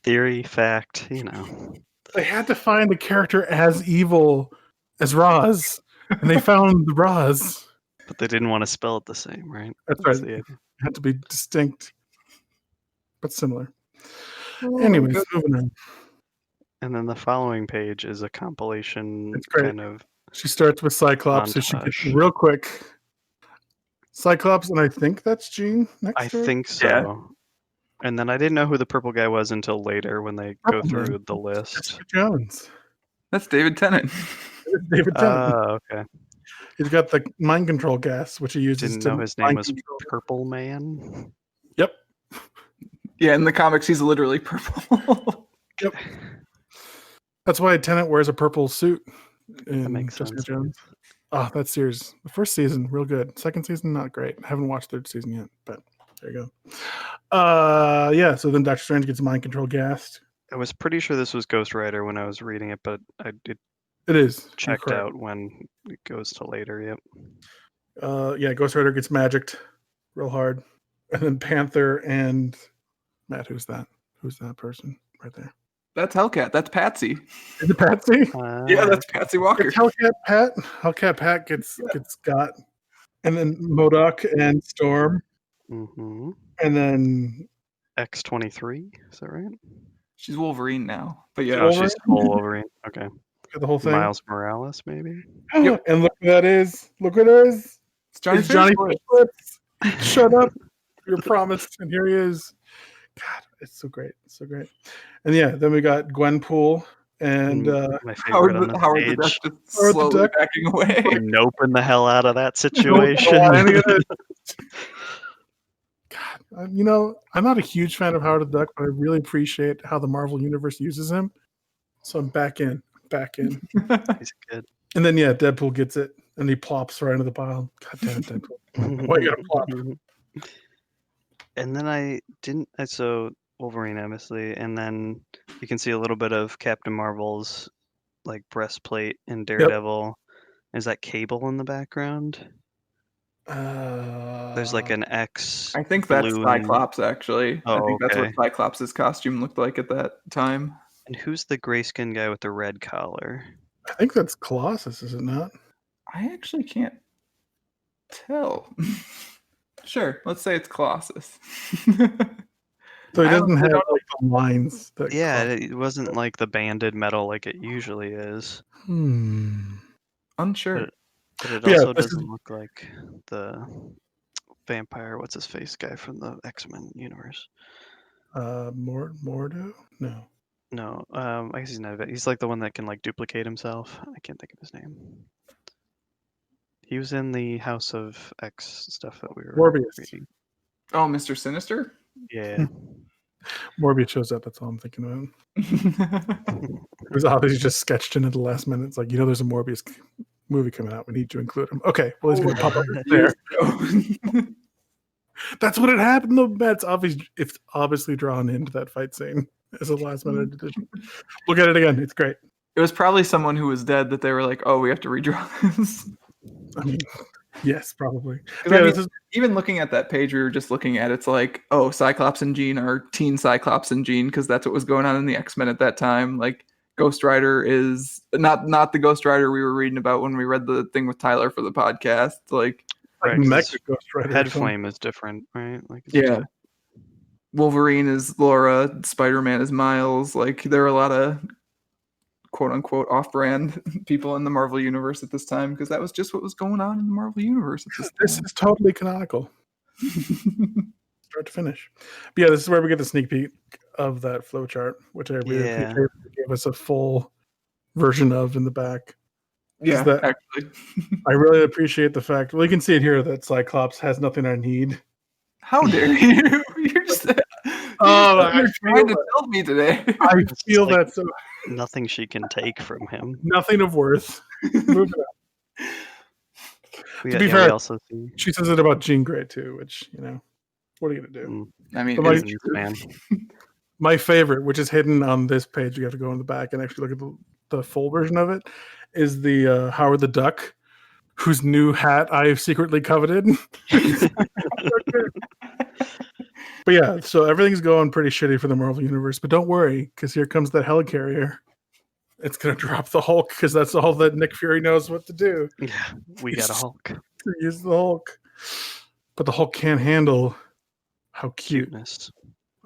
Theory, fact, you know. They had to find a character as evil as Roz, and they found the Roz. But they didn't want to spell it the same, right? That's right. It had to be distinct, but similar. Anyways, moving on. And then the following page is a compilation kind of. She starts with Cyclops, so she gets real quick. Cyclops, and I think that's Jean next I think so. Yeah. And then I didn't know who the purple guy was until later when they go through the list. Jessica Jones. That's David Tennant. David Tennant. Oh, okay. He's got the mind control gas, which he uses Didn't to know his name mind was control. Purple Man. Yep. Yeah, in the comics, he's literally purple. Yep. That's why Tennant wears a purple suit in That makes Jessica sense. Jones. Oh, that series. The first season, real good. Second season, not great. I haven't watched third season yet, but there you go. Yeah, so then Doctor Strange gets mind control gassed. I was pretty sure this was Ghost Rider when I was reading it, but I did It is. checked out when it goes to later. Yep. Yeah, Ghost Rider gets magicked real hard. And then Panther and Matt, who's that? Who's that person right there? That's Hellcat. That's Patsy. Is it Patsy? Yeah, that's Patsy Walker. It's Hellcat Pat. Hellcat Pat gets got. And then MODOK and Storm. Mm-hmm. And then X-23, is that right? She's Wolverine now. But yeah, Oh, she's full Wolverine. Okay. the whole thing. Miles Morales, maybe? Yep. And look who that is. Look who it is. it's Johnny It's Johnny Fishworth. Fishworth. Shut up. You're promised. And here he is. God, it's so great. It's so great. And yeah, then we got Gwenpool and My favorite on the Howard the page. Duck just Howard the slowly Duck. backing away. Noping the hell out of that situation. God, I'm not a huge fan of Howard the Duck, but I really appreciate how the Marvel Universe uses him. So I'm back in. He's good. And then, yeah, Deadpool gets it, and he plops right into the pile. God damn it, Deadpool. Why you gotta plop? And then so Wolverine, obviously, and then you can see a little bit of Captain Marvel's like breastplate and Daredevil. Is that Cable in the background? There's like an X. I think that's balloon. Cyclops, actually. I Oh, think that's okay. what Cyclops' costume looked like at that time. And who's the grayskin guy with the red collar? I think that's Colossus, is it not? I actually can't tell. Sure, let's say it's Colossus. So he I doesn't honestly have don't like the lines. That Yeah, it wasn't like the banded metal like it usually is. Unsure. But it Yeah, also this doesn't look like the vampire, what's his face guy from the X-Men universe. Mordo? No. No, I guess he's not. He's like the one that can like duplicate himself. I can't think of his name. He was in the House of X stuff that we were Morbius. reading. Oh, Mr. Sinister? Yeah. Morbius shows up. That's all I'm thinking about. It was obviously just sketched in at the last minute. It's like, there's a Morbius movie coming out. We need to include him. Okay, well, he's going to pop up there. That's what it happened, though. It's obviously drawn into that fight scene as a last minute addition. Look at it again. It's great. It was probably someone who was dead that they were like, oh, we have to redraw this. I mean, yes, probably. Even looking at that page we were just looking at, it's like, oh, Cyclops and Jean are teen Cyclops and Jean, because that's what was going on in the X-Men at that time. Like, Ghost Rider is not the Ghost Rider we were reading about when we read the thing with Tyler for the podcast. Like Right, Mecha Ghost Rider. Head Flame is different, right? Like yeah. Wolverine is Laura, Spider-Man is Miles. Like, there are a lot of quote-unquote off-brand people in the Marvel Universe at this time, because that was just what was going on in the Marvel Universe at this time. This is totally canonical. Start to finish. But yeah, this is where we get the sneak peek of that flowchart, which I really appreciate. They gave us a full version of in the back. Yeah, actually. I really appreciate the fact, well, you can see it here, that Cyclops has nothing I need. How dare you? You're just you're trying to tell me today. I feel like that so. Nothing she can take from him. Nothing of worth. Moving on. To be fair, also see... she says it about Jean Grey too, which, what are you going to do? I mean, my favorite, which is hidden on this page, you have to go in the back and actually look at the full version of it, is the Howard the Duck, whose new hat I have secretly coveted. But yeah, so everything's going pretty shitty for the Marvel Universe, but don't worry, because here comes that helicarrier. It's going to drop the Hulk, because that's all that Nick Fury knows what to do. Yeah, we got a Hulk. Use the Hulk. But the Hulk can't handle how cute a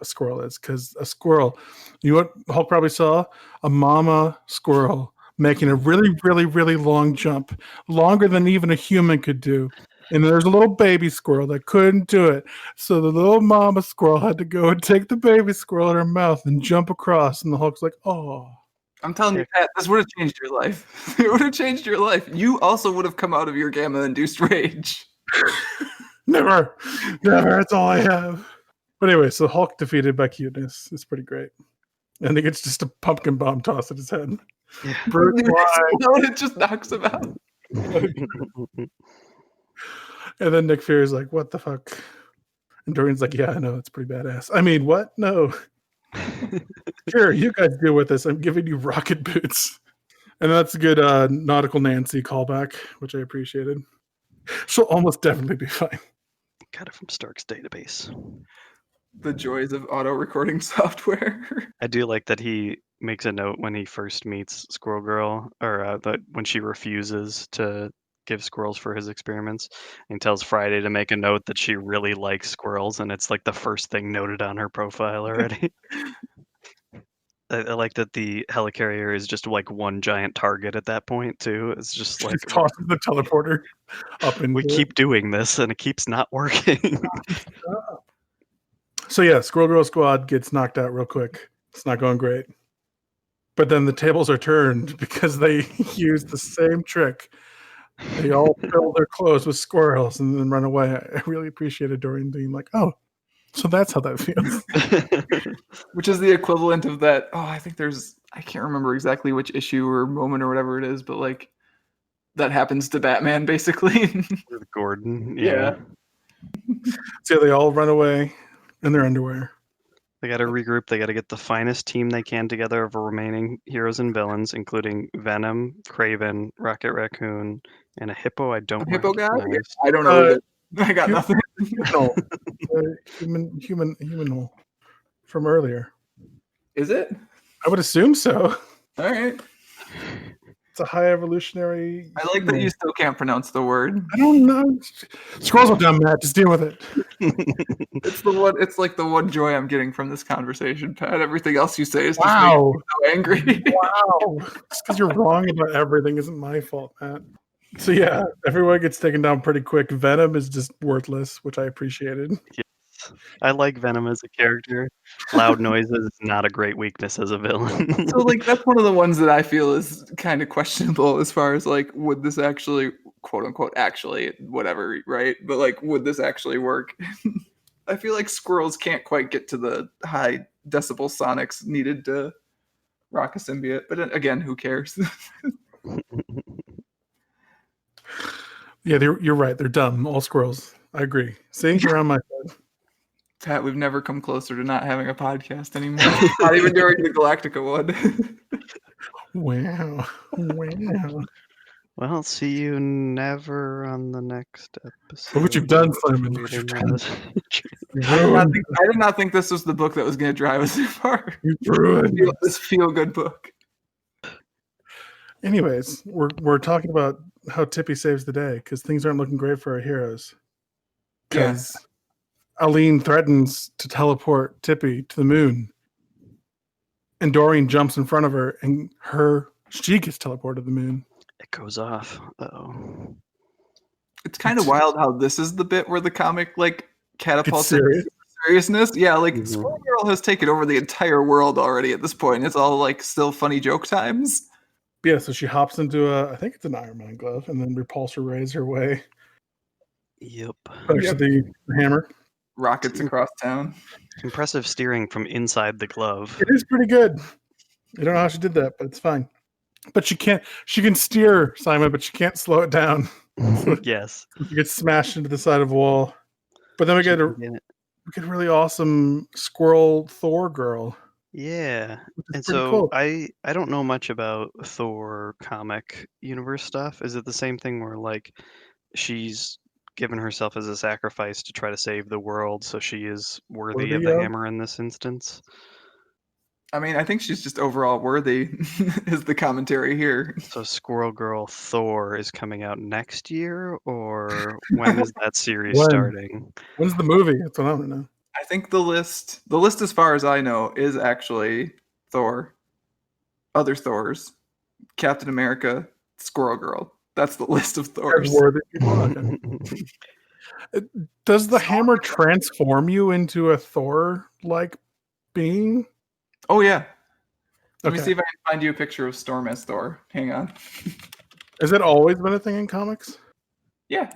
squirrel is, because a squirrel, you know what Hulk probably saw? A mama squirrel making a really, really, really long jump, longer than even a human could do. And there's a little baby squirrel that couldn't do it. So the little mama squirrel had to go and take the baby squirrel in her mouth and jump across. And the Hulk's like, oh. I'm telling you, Pat, this would have changed your life. It would have changed your life. You also would have come out of your gamma-induced rage. Never. That's all I have. But anyway, so Hulk defeated by cuteness. It's pretty great. And he gets just a pumpkin bomb tossed at his head. Yeah. It just knocks him out. And then Nick Fury's like, what the fuck? And Dorian's like, yeah, I know, it's pretty badass. I mean, what? No. Sure, you guys deal with this. I'm giving you rocket boots. And that's a good Nautical Nancy callback, which I appreciated. She'll almost definitely be fine. Got it from Stark's database. The joys of auto-recording software. I do like that he makes a note when he first meets Squirrel Girl, or that when she refuses to give squirrels for his experiments, and he tells Friday to make a note that she really likes squirrels, and it's like the first thing noted on her profile already. I like that the helicarrier is just like one giant target at that point too. It's just like tosses the teleporter up, and we keep doing this, and it keeps not working. So yeah, Squirrel Girl Squad gets knocked out real quick. It's not going great. But then the tables are turned because they use the same trick. They all fill their clothes with squirrels and then run away. I really appreciated Dorian being like, oh, so that's how that feels. Which is the equivalent of that. Oh, I think I can't remember exactly which issue or moment or whatever it is, but like that happens to Batman basically. With Gordon. Yeah. So they all run away in their underwear. They got to regroup. They got to get the finest team they can together of remaining heroes and villains, including Venom, Kraven, Rocket Raccoon, and a hippo. I don't know. Hippo guy? I don't know either. I got nothing. No, human from earlier. Is it? I would assume so. All right. It's a high evolutionary. I like that you still can't pronounce the word. I don't know. Squirrels are dumb, Matt. Just deal with it. It's like the one joy I'm getting from this conversation, Pat. Everything else you say is just wow. making me so angry. Wow. Just because you're wrong about everything isn't my fault, Matt. So yeah, everyone gets taken down pretty quick. Venom is just worthless, which I appreciated. Yes. I like Venom as a character. Loud noises is not a great weakness as a villain. So like that's one of the ones that I feel is kind of questionable as far as like would this actually quote unquote actually whatever, right? But like would this actually work? I feel like squirrels can't quite get to the high decibel sonics needed to rock a symbiote. But again, who cares? Yeah, you're right. They're dumb. All squirrels. I agree. See, you're on my side. Pat, we've never come closer to not having a podcast anymore. Not even during the Galactica one. Wow. Well, see you never on the next episode. Look what you've done, Simon. I did not think this was the book that was going to drive us so far. You ruined this feel-good book. Anyways, we're talking about how Tippy saves the day because things aren't looking great for our heroes. Because Aline threatens to teleport Tippy to the moon, and Doreen jumps in front of her, and she gets teleported to the moon. It goes off. Uh-oh. It's kind of wild how this is the bit where the comic like catapults seriousness. Yeah, like Squirrel Girl has taken over the entire world already at this point. It's all like still funny joke times. Yeah, so she hops into I think it's an Iron Man glove, and then repulsor rays her way. Yep. Thanks to the hammer. Rockets across town. Impressive steering from inside the glove. It is pretty good. I don't know how she did that, but it's fine. But she can steer, Simon, but she can't slow it down. Yes. She gets smashed into the side of a wall. But then we get a really awesome squirrel Thor girl. Yeah. And so cool. I don't know much about Thor comic universe stuff. Is it the same thing where like she's given herself as a sacrifice to try to save the world, so she is worthy of the hammer in this instance? I mean, I think she's just overall worthy is the commentary here. So Squirrel Girl Thor is coming out next year, or when is that series starting? When's the movie? That's what I want to know. I think the list as far as I know is actually Thor, other Thors, Captain America, Squirrel Girl. That's the list of Thors. Does the hammer transform you into a Thor-like being? Oh yeah. Let me see if I can find you a picture of Storm as Thor. Hang on. Has it always been a thing in comics? Yeah.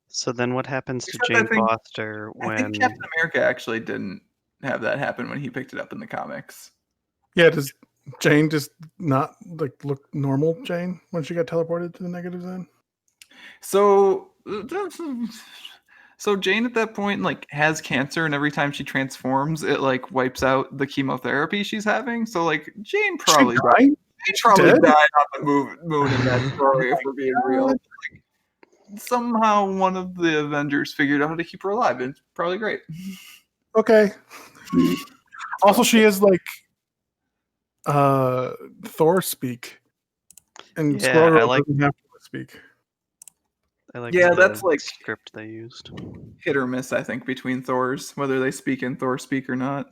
So then what happens to Except I Jane think- Foster I when think Captain America actually didn't have that happen when he picked it up in the comics. Yeah, does Jane just not like look normal, Jane, when she got teleported to the negative zone? So Jane at that point like has cancer, and every time she transforms, it like wipes out the chemotherapy she's having. So like Jane probably She died dead? on the moon in that story, if we're being real. Like, somehow one of the Avengers figured out how to keep her alive, and it's probably great. Okay. Also, she is like Thor speak, and Yeah, Squirrel Girl I like- doesn't have to speak. I like Yeah, the that's, like- script they used. Hit or miss, I think, between Thors, whether they speak in Thor speak or not.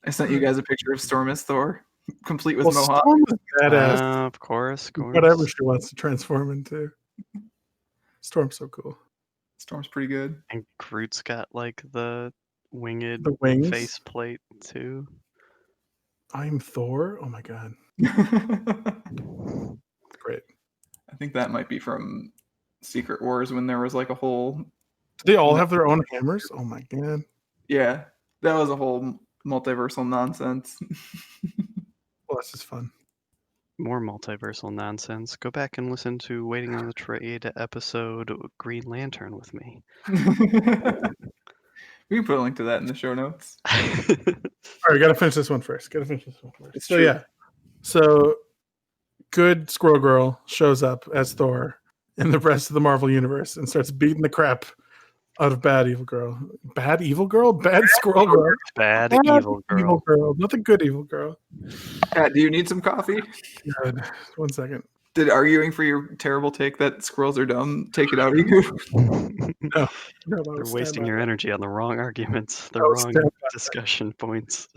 I sent you guys a picture of Storm as Thor, complete with Well, mohawk. Storm is badass. Of course. Whatever she wants to transform into. Storm's so cool. Storm's pretty good. And Groot's got like the winged The wings. face plate too. I'm Thor. Oh my god, great. I think that might be from Secret Wars when there was like a whole. Do they all have their own hammers? Oh my god. Yeah, that was a whole multiversal nonsense. Well, this is fun. More multiversal nonsense. Go back and listen to Waiting on the Trade episode Green Lantern with me. We can put a link to that in the show notes. All right, gotta finish this one first. It's So true. yeah, so good Squirrel Girl shows up as Thor in the rest of the Marvel universe and starts beating the crap out of Bad Evil Girl. Bad Evil Girl? Bad Squirrel Girl. Bad Bad evil girl. Not the good Evil Girl. Pat, do you need some coffee? Good. 1 second. Did arguing for your terrible take that squirrels are dumb take it out of you? No, They're wasting your energy on the wrong arguments, the Oh, wrong stand by discussion points.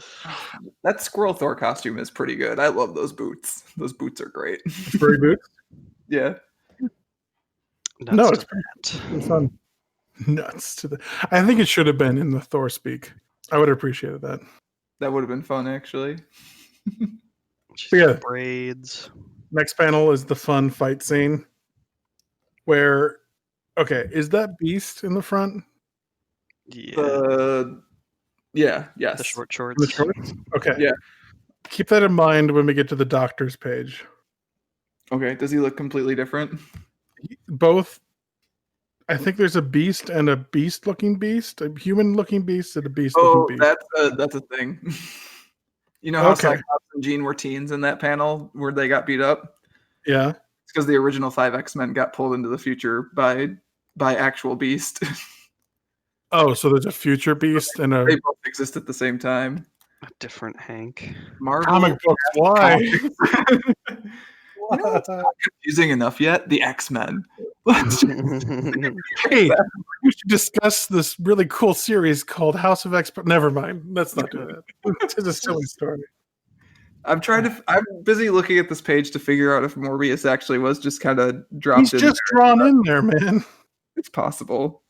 That squirrel Thor costume is pretty good. I love those boots. Those boots are great. Furry boots? Yeah. No, Nuts it's to that. pretty fun. Nuts to the. I think it should have been in the Thor speak. I would have appreciated that. That would have been fun, actually. She's Yeah. got braids. Next panel is the fun fight scene where, okay, is that Beast in the front? Yeah. Yeah, yes. The short In shorts. the shorts? Okay. Yeah. Keep that in mind when we get to the doctor's page. Okay, does he look completely different? Both, I think there's a Beast and a Beast-looking Beast, a human-looking Beast and a Beast-looking Beast. That's a thing. You know how Okay. Cyclops and Jean were teens in that panel where they got beat up? Yeah. It's because the original 5 X-Men got pulled into the future by actual Beast. Oh, so there's a future Beast and a They both exist at the same time. A different Hank. Marvel. comic books. Why? You know what's not confusing enough yet? The X-Men. Hey, we should discuss this really cool series called House of X. Never mind. Let's not do that. It's a silly story. I'm busy looking at this page to figure out if Morbius actually was just kind of dropped He's in just drawn in there, man. It's possible.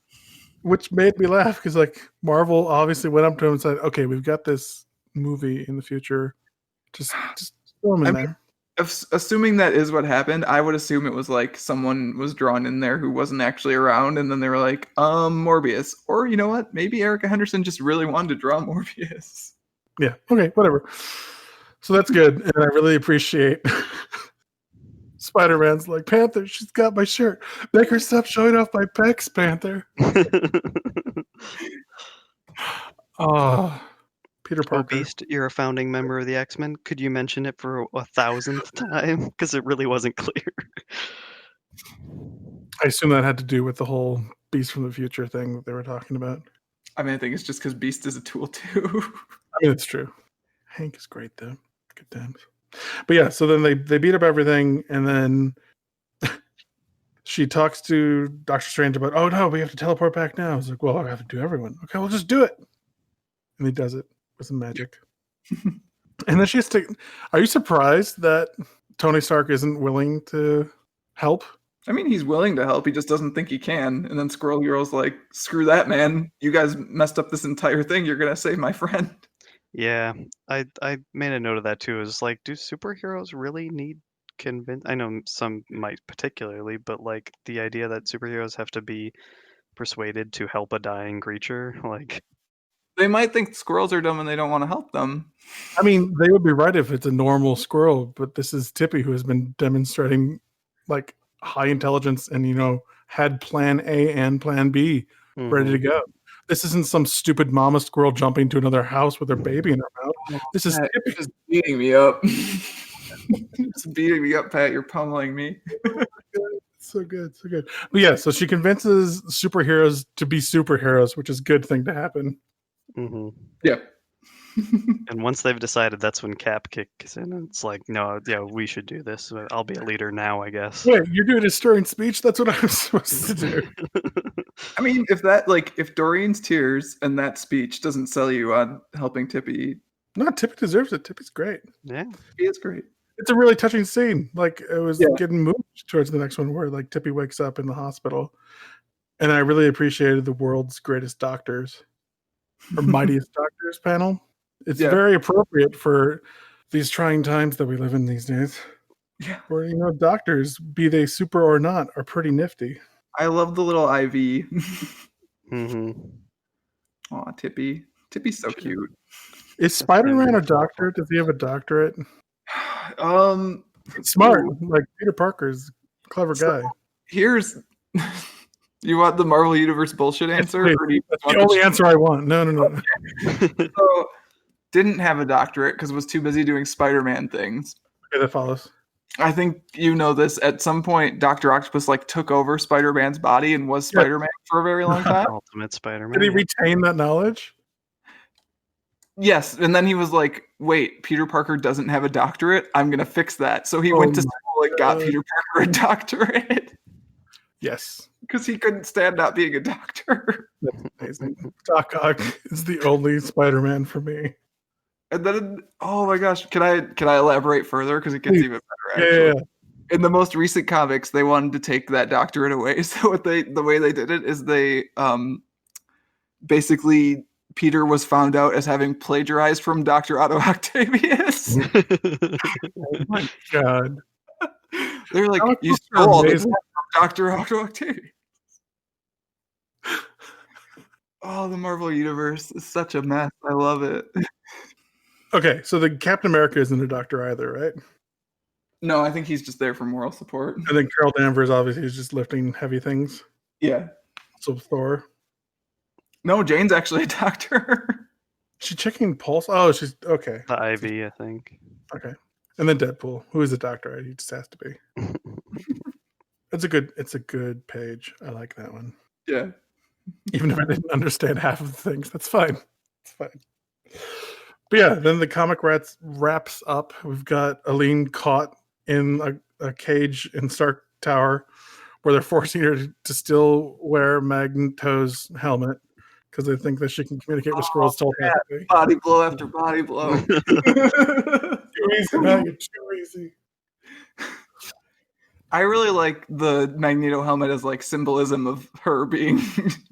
Which made me laugh because, like, Marvel obviously went up to him and said, "Okay, we've got this movie in the future. Just throw him in there." Assuming that is what happened, I would assume it was like someone was drawn in there who wasn't actually around, and then they were like, Morbius. Or you know what? Maybe Erica Henderson just really wanted to draw Morbius. Yeah. Okay. Whatever. So that's good, and I really appreciate Spider-Man's like, "Panther, she's got my shirt. Make her stop showing off my pecs, Panther." Oh, Peter Oh, Parker. Beast, you're a founding member of the X-Men. Could you mention it for 1,000th time? Because it really wasn't clear. I assume that had to do with the whole Beast from the Future thing that they were talking about. I mean, I think it's just because Beast is a tool too. I mean, it's true. Hank is great though. Good times. But yeah, so then they beat up everything, and then she talks to Doctor Strange about, "Oh no, we have to teleport back now." I was like, "Well, I have to do everyone." Okay, we'll just do it. And he does it with some magic. And then she has to. Are you surprised that Tony Stark isn't willing to help? I mean, he's willing to help. He just doesn't think he can. And then Squirrel Girl's like, "Screw that, man. You guys messed up this entire thing. You're gonna save my friend." Yeah, I made a note of that too. Is like, do superheroes really need convince? I know some might particularly, but like the idea that superheroes have to be persuaded to help a dying creature, like, They might think squirrels are dumb and they don't want to help them. I mean, they would be right if it's a normal squirrel, but this is Tippy who has been demonstrating like high intelligence and had plan A and plan B ready to mhm. go. This isn't some stupid mama squirrel jumping to another house with her baby in her mouth. Oh, This is Pat, Tippy. you're just beating me up. Just beating me up, Pat. You're pummeling me. So good, so good. But yeah, so she convinces superheroes to be superheroes, which is a good thing to happen. Mhm. Yeah. And once they've decided, that's when Cap kicks in, and it's like, no, yeah, we should do this. I'll be a leader now, I guess. Wait, you're doing a stirring speech? That's what I'm supposed to do. I mean, if Doreen's tears and that speech doesn't sell you on helping Tippy, No, Tippy deserves it. Tippy's great. Yeah. he is great. It's a really touching scene. Like it was Yeah. getting moved towards the next one where like Tippy wakes up in the hospital. And I really appreciated the world's greatest doctors or mightiest doctors panel. It's Yeah. very appropriate for these trying times that we live in these days. Yeah. Where doctors, be they super or not, are pretty nifty. I love the little IV. Mhm. Aw, Tippy. Tippy's so cute. Is Spider-Man a beautiful. doctor? Does he have a doctorate? Smart. Ooh. Like Peter Parker's a clever So- guy. Here's you want the Marvel Universe bullshit answer? please. Or do you That's want the only answer I want. No. So, didn't have a doctorate because was too busy doing Spider-Man things. Okay, that follows. I think you know this. At some point, Dr. Octopus took over Spider-Man's body and was Yeah. Spider-Man for a very long time. Ultimate Spider-Man. Did he yeah. retain that knowledge? Yes, and then he was like, "Wait, Peter Parker doesn't have a doctorate. I'm gonna fix that." So he Oh went to my school and got God. Peter Parker a doctorate Yes. because he couldn't stand not being a doctor. Amazing. Doc Ock is the only Spider-Man for me. And then, oh my gosh, can I elaborate further because it gets Please. even better? Actually, Yeah. in the most recent comics, they wanted to take that doctorate away. So the way they did it is they basically Peter was found out as having plagiarized from Dr. Otto Octavius. Oh my God. They're like, Comic you books are stole all this amazing. from Dr. Otto Octavius. Oh, the Marvel Universe is such a mess. I love it. Okay, so the Captain America isn't a doctor either, right? No, I think he's just there for moral support. And then Carol Danvers obviously is just lifting heavy things. Yeah. So Thor. No, Jane's actually a doctor. She's checking pulse. Oh, she's okay. The IV, I think. Okay. And then Deadpool, who is a doctor, right? He just has to be. It's a good page. I like that one. Yeah. Even if I didn't understand half of the things, that's fine. It's fine. But yeah, then the comic wraps up. We've got Aline caught in a cage in Stark Tower where they're forcing her to still wear Magneto's helmet because they think that she can communicate with squirrels telepathically. Body blow after body blow. Too easy, Matt. You're too easy. I really like the Magneto helmet as symbolism of her being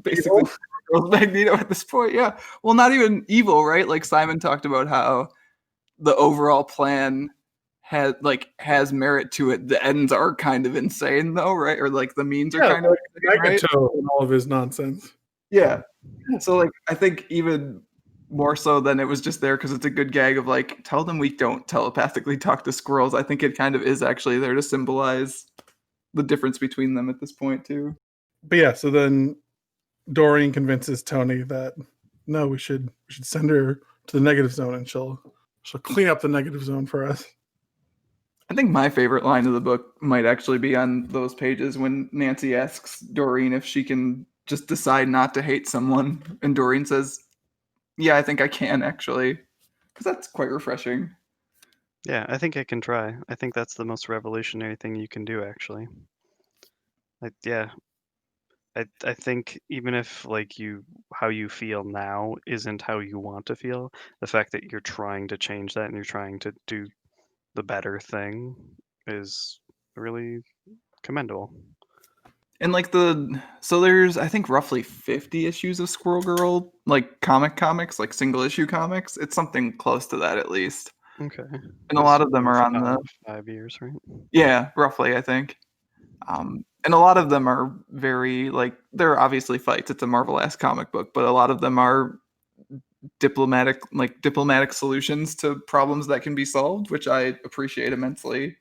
basically Magneto at this point. Yeah. Well, not even evil, right? Like Simon talked about how the overall plan has merit to it. The ends are kind of insane though, right? Or the means are kind of insane, right? Magneto and all of his nonsense. Yeah. So I think even more so than it was just there because it's a good gag of tell them we don't telepathically talk to squirrels. I think it kind of is actually there to symbolize the difference between them at this point too. But yeah, so then Doreen convinces Tony that no, we should send her to the negative zone and she'll clean up the negative zone for us. I think my favorite line of the book might actually be on those pages when Nancy asks Doreen if she can just decide not to hate someone, and Doreen says, "Yeah, I think I can actually," because that's quite refreshing. Yeah, I think I can try. I think that's the most revolutionary thing you can do, actually. I think even if how you feel now isn't how you want to feel, the fact that you're trying to change that and you're trying to do the better thing is really commendable. And like there's I think roughly 50 issues of Squirrel Girl, like comics, like single issue comics. It's something close to that at least. Okay. And a lot of them are on the 5 years, right? yeah, roughly I think. And a lot of them are very like they're obviously fights. It's a Marvel-esque comic book, but a lot of them are diplomatic solutions to problems that can be solved, which I appreciate immensely.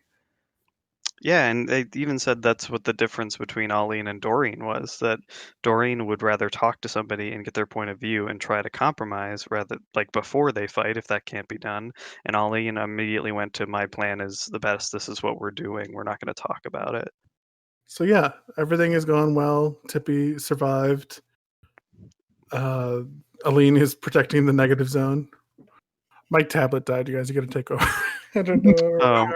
Yeah, and they even said that's what the difference between Aline and Doreen was, that Doreen would rather talk to somebody and get their point of view and try to compromise rather like before they fight if that can't be done. And Aline immediately went to my plan is the best. This is what we're doing. We're not going to talk about it. So yeah, everything is going well. Tippy survived. Aline is protecting the negative zone. My tablet died, you guys. You got to take over. I don't know.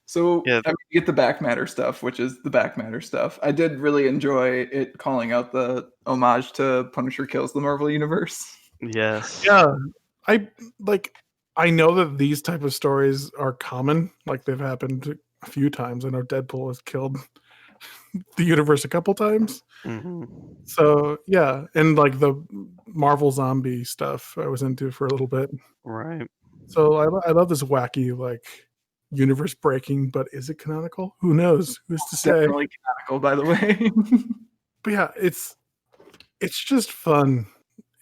So Yeah. I mean, you get the back matter stuff, which is the back matter stuff. I did really enjoy it calling out the homage to Punisher Kills the Marvel Universe. Yes. Yeah, I like. I know that these type of stories are common. Like they've happened a few times. I know Deadpool has killed the universe a couple times. Hmm. So yeah, and like the Marvel zombie stuff I was into for a little bit. Right. So I love this wacky like universe breaking, but is it canonical? Who knows? Who's to say? Definitely canonical, by the way. But yeah, it's just fun.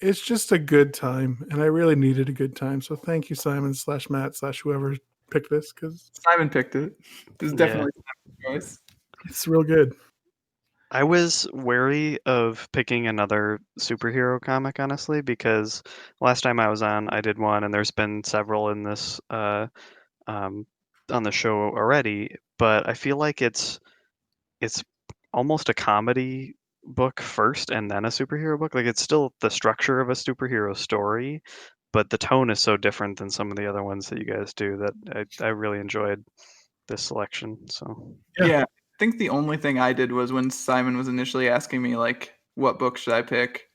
It's just a good time, and I really needed a good time. So thank you, Simon / Matt / whoever picked this because Simon picked it. This is Yeah. definitely Simon's choice. it's real good. I was wary of picking another superhero comic, honestly, because last time I was on, I did one, and there's been several in this um, on the show already. But I feel like it's almost a comedy book first, and then a superhero book. Like it's still the structure of a superhero story, but the tone is so different than some of the other ones that you guys do that I really enjoyed this selection. So Yeah. Yeah, I think the only thing I did was when Simon was initially asking me like, what book should I pick?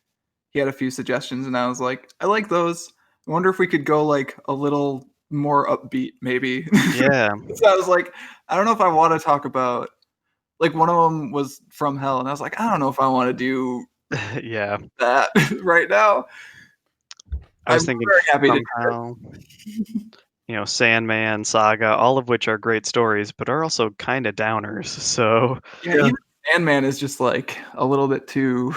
He had a few suggestions, and I was like, I like those. I wonder if we could go like a little more upbeat, maybe. yeah, So I was like, I don't know if I want to talk about like one of them was From Hell, and I was like, I don't know if I want to do yeah. that right now. I was I'm thinking very happy to. somehow, Sandman, Saga, all of which are great stories, but are also kind of downers. So Yeah, Yeah. even Sandman is just like a little bit too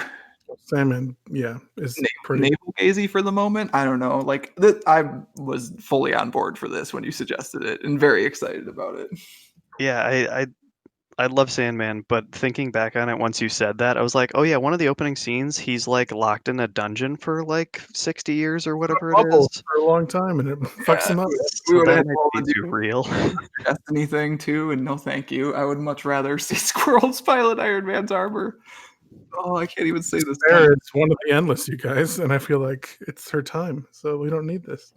Simon, yeah, is pretty. navel gazy for the moment. I don't know. Like I was fully on board for this when you suggested it, and very excited about it. yeah, I love Sandman, but thinking back on it once you said that, I was like, oh yeah, one of the opening scenes, he's like locked in a dungeon for like 60 years or whatever it Bubble is. for a long time, and it fucks Yeah, him up. we So would have that had might to be do too real. Destiny thing too, and no thank you. I would much rather see Squirrel's pilot Iron Man's armor. Oh, I can't even say this. There, it's one of the endless, you guys, and I feel like it's her time, so we don't need this.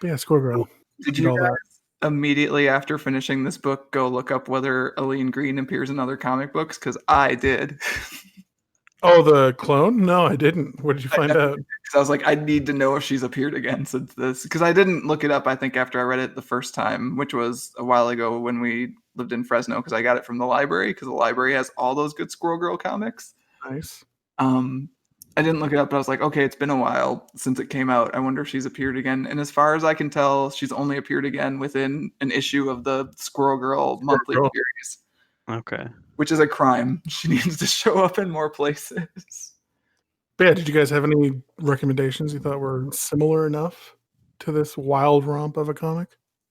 But yeah, Squirrel Girl. Did Need you all guys that. immediately after finishing this book go look up whether Aline Green appears in other comic books? Because I did. Oh, the clone? No, I didn't. What did you find out? Because I was like, I need to know if she's appeared again since this. Because I didn't look it up, I think, after I read it the first time, which was a while ago when we lived in Fresno, because I got it from the library, because the library has all those good Squirrel Girl comics. Nice. I didn't look it up, but I was like, okay, it's been a while since it came out. I wonder if she's appeared again. And as far as I can tell, she's only appeared again within an issue of the Squirrel Girl monthly Girl. series, Okay. which is a crime. She needs to show up in more places. But yeah, did you guys have any recommendations you thought were similar enough to this wild romp of a comic?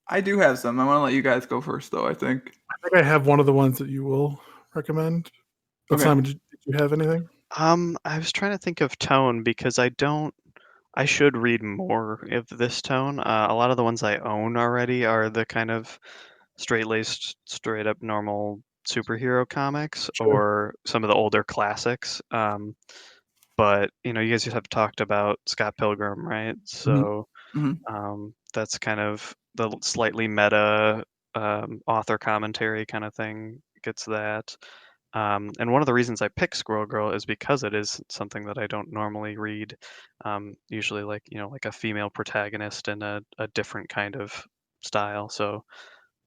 I do have some. I want to let you guys go first, though, I think. I think I have one of the ones that you will recommend. But Okay. Simon, did you have anything? I was trying to think of tone because I should read more of this tone. A lot of the ones I own already are the kind of straight-laced, straight-up normal superhero comics Sure. or some of the older classics. But you guys have talked about Scott Pilgrim, right? So that's kind of the slightly meta author commentary kind of thing gets that. And one of the reasons I pick Squirrel Girl is because it is something that I don't normally read. Usually, like a female protagonist in a different kind of style. So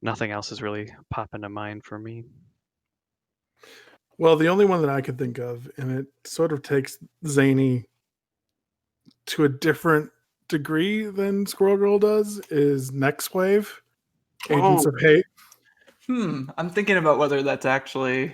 nothing else is really popping to mind for me. Well, the only one that I could think of, and it sort of takes zany to a different degree than Squirrel Girl does, is Next Wave, Agents Oh. of Hate. I'm thinking about whether that's actually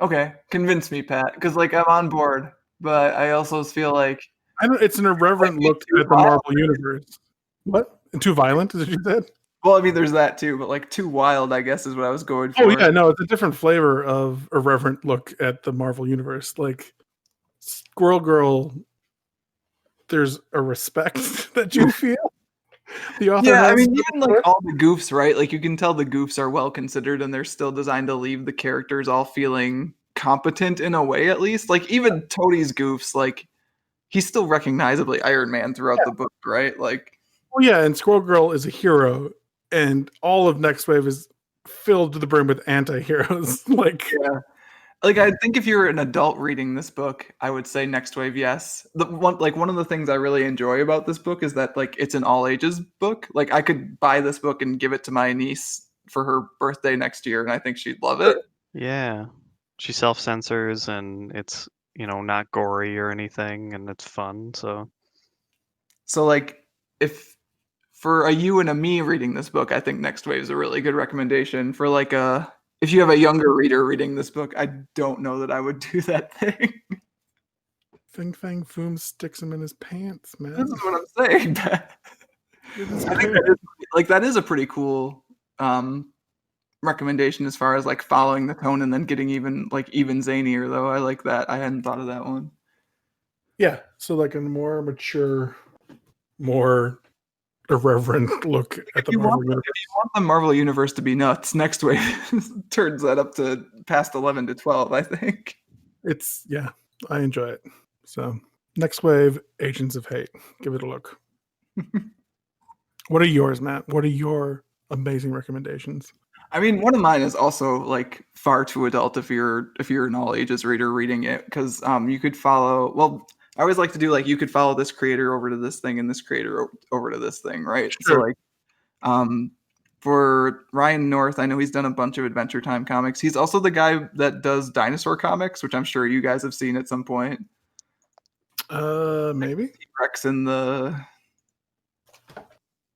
okay. Convince me, Pat, because like I'm on board, but I also feel like I know it's an irreverent might be look too at the wild. Marvel Universe. What? Too violent, as you said? Well, I mean, there's that too, but like too wild, I guess, is what I was going Oh, for. yeah, no, it's a different flavor of irreverent look at the Marvel Universe. Like, Squirrel Girl, there's a respect that you feel. The author Yeah, I has. mean, even like all the goofs, right? Like you can tell the goofs are well considered and they're still designed to leave the characters all feeling competent in a way, at least. Like even Toadie's goofs, like he's still recognizably Iron Man throughout the book, right? Like, Oh, yeah, and Squirrel Girl is a hero, and all of Next Wave is filled to the brim with anti-heroes. Like, yeah. Like I think if you're an adult reading this book, I would say Next Wave, yes. One of the things I really enjoy about this book is that like it's an all ages book. Like I could buy this book and give it to my niece for her birthday next year, and I think she'd love it. Yeah. She self-censors and it's, not gory or anything and it's fun. So like if for a you and a me reading this book, I think Next Wave is a really good recommendation. For like a if you have a younger reader reading this book, I don't know that I would do that thing. Fing Fang Foom sticks him in his pants, man. This is what I'm saying. I think that is a pretty cool recommendation as far as like following the tone and then getting even zanier though. I like that. I hadn't thought of that one. Yeah, so like a more mature, more irreverent look at the Marvel Universe. If you want the Marvel Universe to be nuts, Next Wave turns that up to past 11 to 12, I think. It's, yeah, I enjoy it. So, Next Wave, Agents of Hate. Give it a look. What are yours, Matt? What are your amazing recommendations? I mean, one of mine is also like far too adult if you're an all ages reader reading it, because you could follow. Well, I always like to do like you could follow this creator over to this thing and this creator over to this thing, right? Sure. So like, for Ryan North, I know he's done a bunch of Adventure Time comics. He's also the guy that does dinosaur comics, which I'm sure you guys have seen at some point. Maybe T-Rex in the.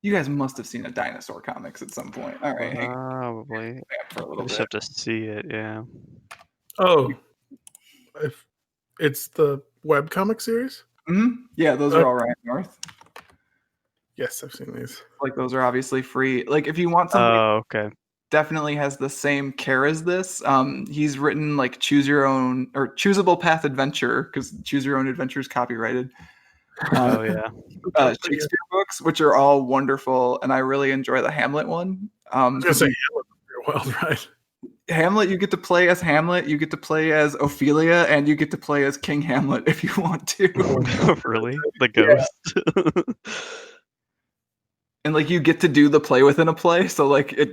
You guys must have seen a dinosaur comics at some point. All right, hang on. Probably. For a I little just bit. have to see it, yeah. Oh, if it's the webcomic series? Mm-hmm. Yeah, those are all Ryan North. Yes, I've seen these. Like those are obviously free. Like if you want something Oh, okay. definitely has the same care as this. He's written like Choose Your Own or Choosable Path Adventure, because Choose Your Own Adventure is copyrighted. Oh, yeah. Shakespeare books, which are all wonderful, and I really enjoy the Hamlet one. I was gonna say Hamlet, Wild Ride. Hamlet, you get to play as Hamlet, you get to play as Ophelia, and you get to play as King Hamlet if you want to. Really? The ghost? And like you get to do the play within a play, so like it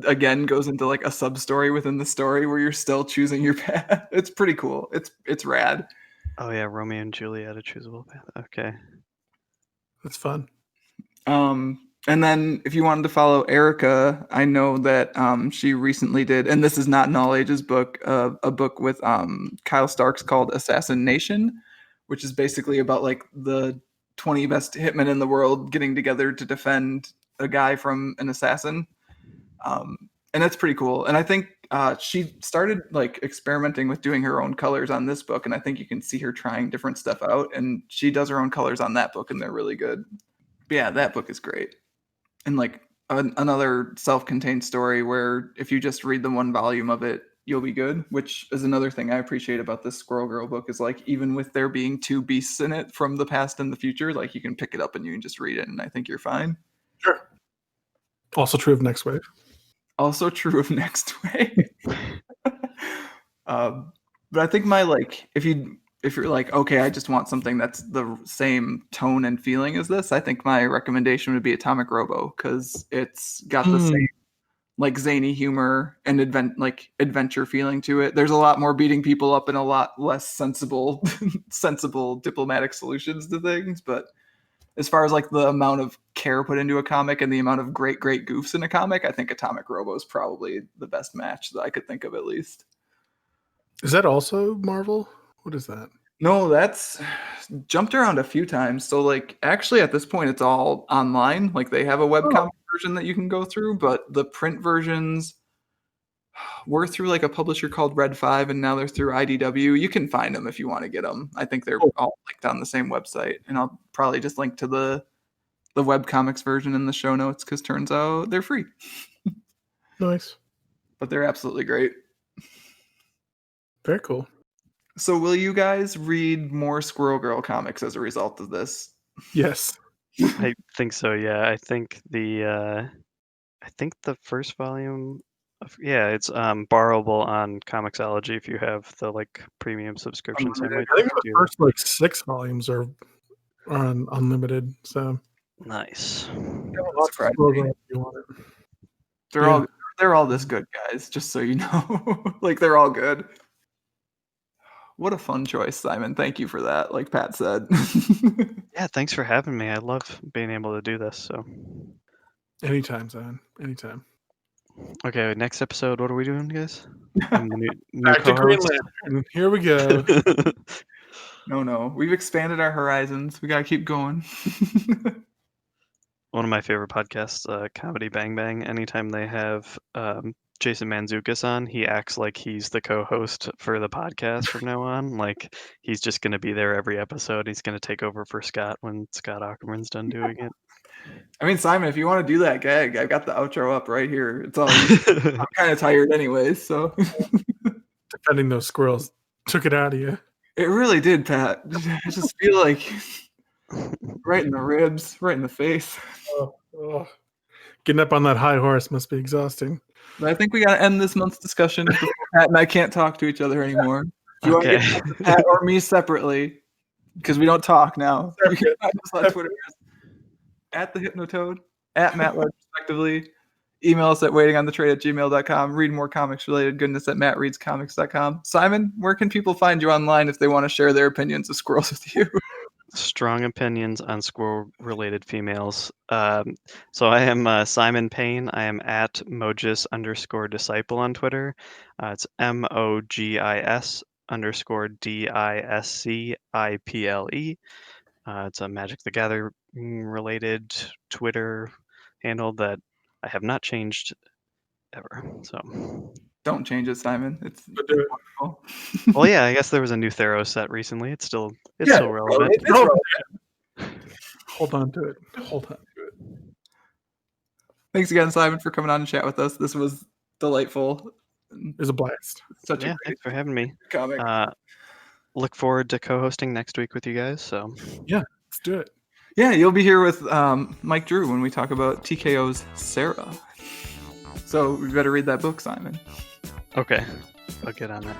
again goes into like a sub story within the story where you're still choosing your path. It's pretty cool. It's rad. Oh, yeah, Romeo and Juliet, a choosable path. Okay. That's fun. And then if you wanted to follow Erica, I know that she recently did, and this is not an all ages book, a book with Kyle Starks called Assassin Nation, which is basically about like the 20 best hitmen in the world getting together to defend a guy from an assassin. And that's pretty cool. And I think she started like experimenting with doing her own colors on this book, and I think you can see her trying different stuff out, and she does her own colors on that book and they're really good. But yeah, that book is great. And like another self-contained story where if you just read the one volume of it, you'll be good, which is another thing I appreciate about this Squirrel Girl book is like even with there being two beasts in it from the past and the future, like you can pick it up and you can just read it and I think you're fine. Sure. Also true of Next Wave. Also true of Next Wave. But I think my like if you're like, okay, I just want something that's the same tone and feeling as this, I think my recommendation would be Atomic Robo, because it's got the same like zany humor and adventure feeling to it. There's a lot more beating people up and a lot less sensible diplomatic solutions to things. But as far as like the amount of care put into a comic and the amount of great goofs in a comic, I think Atomic Robo is probably the best match that I could think of at least. Is that also Marvel? What is that? No, that's jumped around a few times. So like actually at this point it's all online. Like they have a webcomic version that you can go through, but the print versions were through like a publisher called Red 5 and now they're through IDW. You can find them if you want to get them. I think they're all linked on the same website, and I'll probably just link to the webcomics version in the show notes because turns out they're free. Nice. But they're absolutely great. Very cool. So will you guys read more Squirrel Girl comics as a result of this? Yes. I think so. Yeah, I think the first volume it's borrowable on Comixology if you have the like premium subscription. So I might I think the do first like 6 volumes are on unlimited. So that. Nice. Surprised me. They're all this good, guys. Just so you know, like they're all good. What a fun choice, Simon. Thank you for that. Like Pat said. Yeah, thanks for having me. I love being able to do this. So Anytime, Simon. Anytime. okay, next episode. What are we doing, guys? I'm the new Back to Green co-host. Lantern. Here we go. No. We've expanded our horizons. We gotta keep going. One of my favorite podcasts, Comedy Bang Bang. Anytime they have Jason Mantzoukas on, he acts like he's the co-host for the podcast from now on. Like he's just going to be there every episode. He's going to take over for Scott when Scott Ackerman's done doing it. I mean, Simon, if you want to do that gag, I've got the outro up right here. It's all I'm kind of tired anyways, so Defending those squirrels took it out of you. it really did, Pat. I just feel like right in the ribs, right in the face. Oh. Getting up on that high horse must be exhausting. But I think we gotta end this month's discussion before Pat and I can't talk to each other anymore. If you want to get Pat or me separately, because we don't talk now. You can find us on Twitter at the Hypnotoad, at Matt Wedge, respectively. Email us at waitingonthetrade@gmail.com. Read more comics related goodness at mattreadscomics.com. Simon, where can people find you online if they want to share their opinions of squirrels with you? Strong opinions on squirrel-related females. So I am Simon Payne. I am at Mogis_disciple on Twitter. It's MOGIS_DISCIPLE. It's a Magic the Gathering related Twitter handle that I have not changed ever. So Don't change it, Simon. It's wonderful. well, yeah, I guess there was a new Theros set recently. It's still relevant. It's relevant. Hold on to it. Thanks again, Simon, for coming on and chat with us. This was delightful. It was a blast. Such a great Thanks for having me. comic. Look forward to co-hosting next week with you guys. So yeah, let's do it. Yeah, you'll be here with Mike Drew when we talk about TKO's Sarah. So we better read that book, Simon. okay, I'll get on that.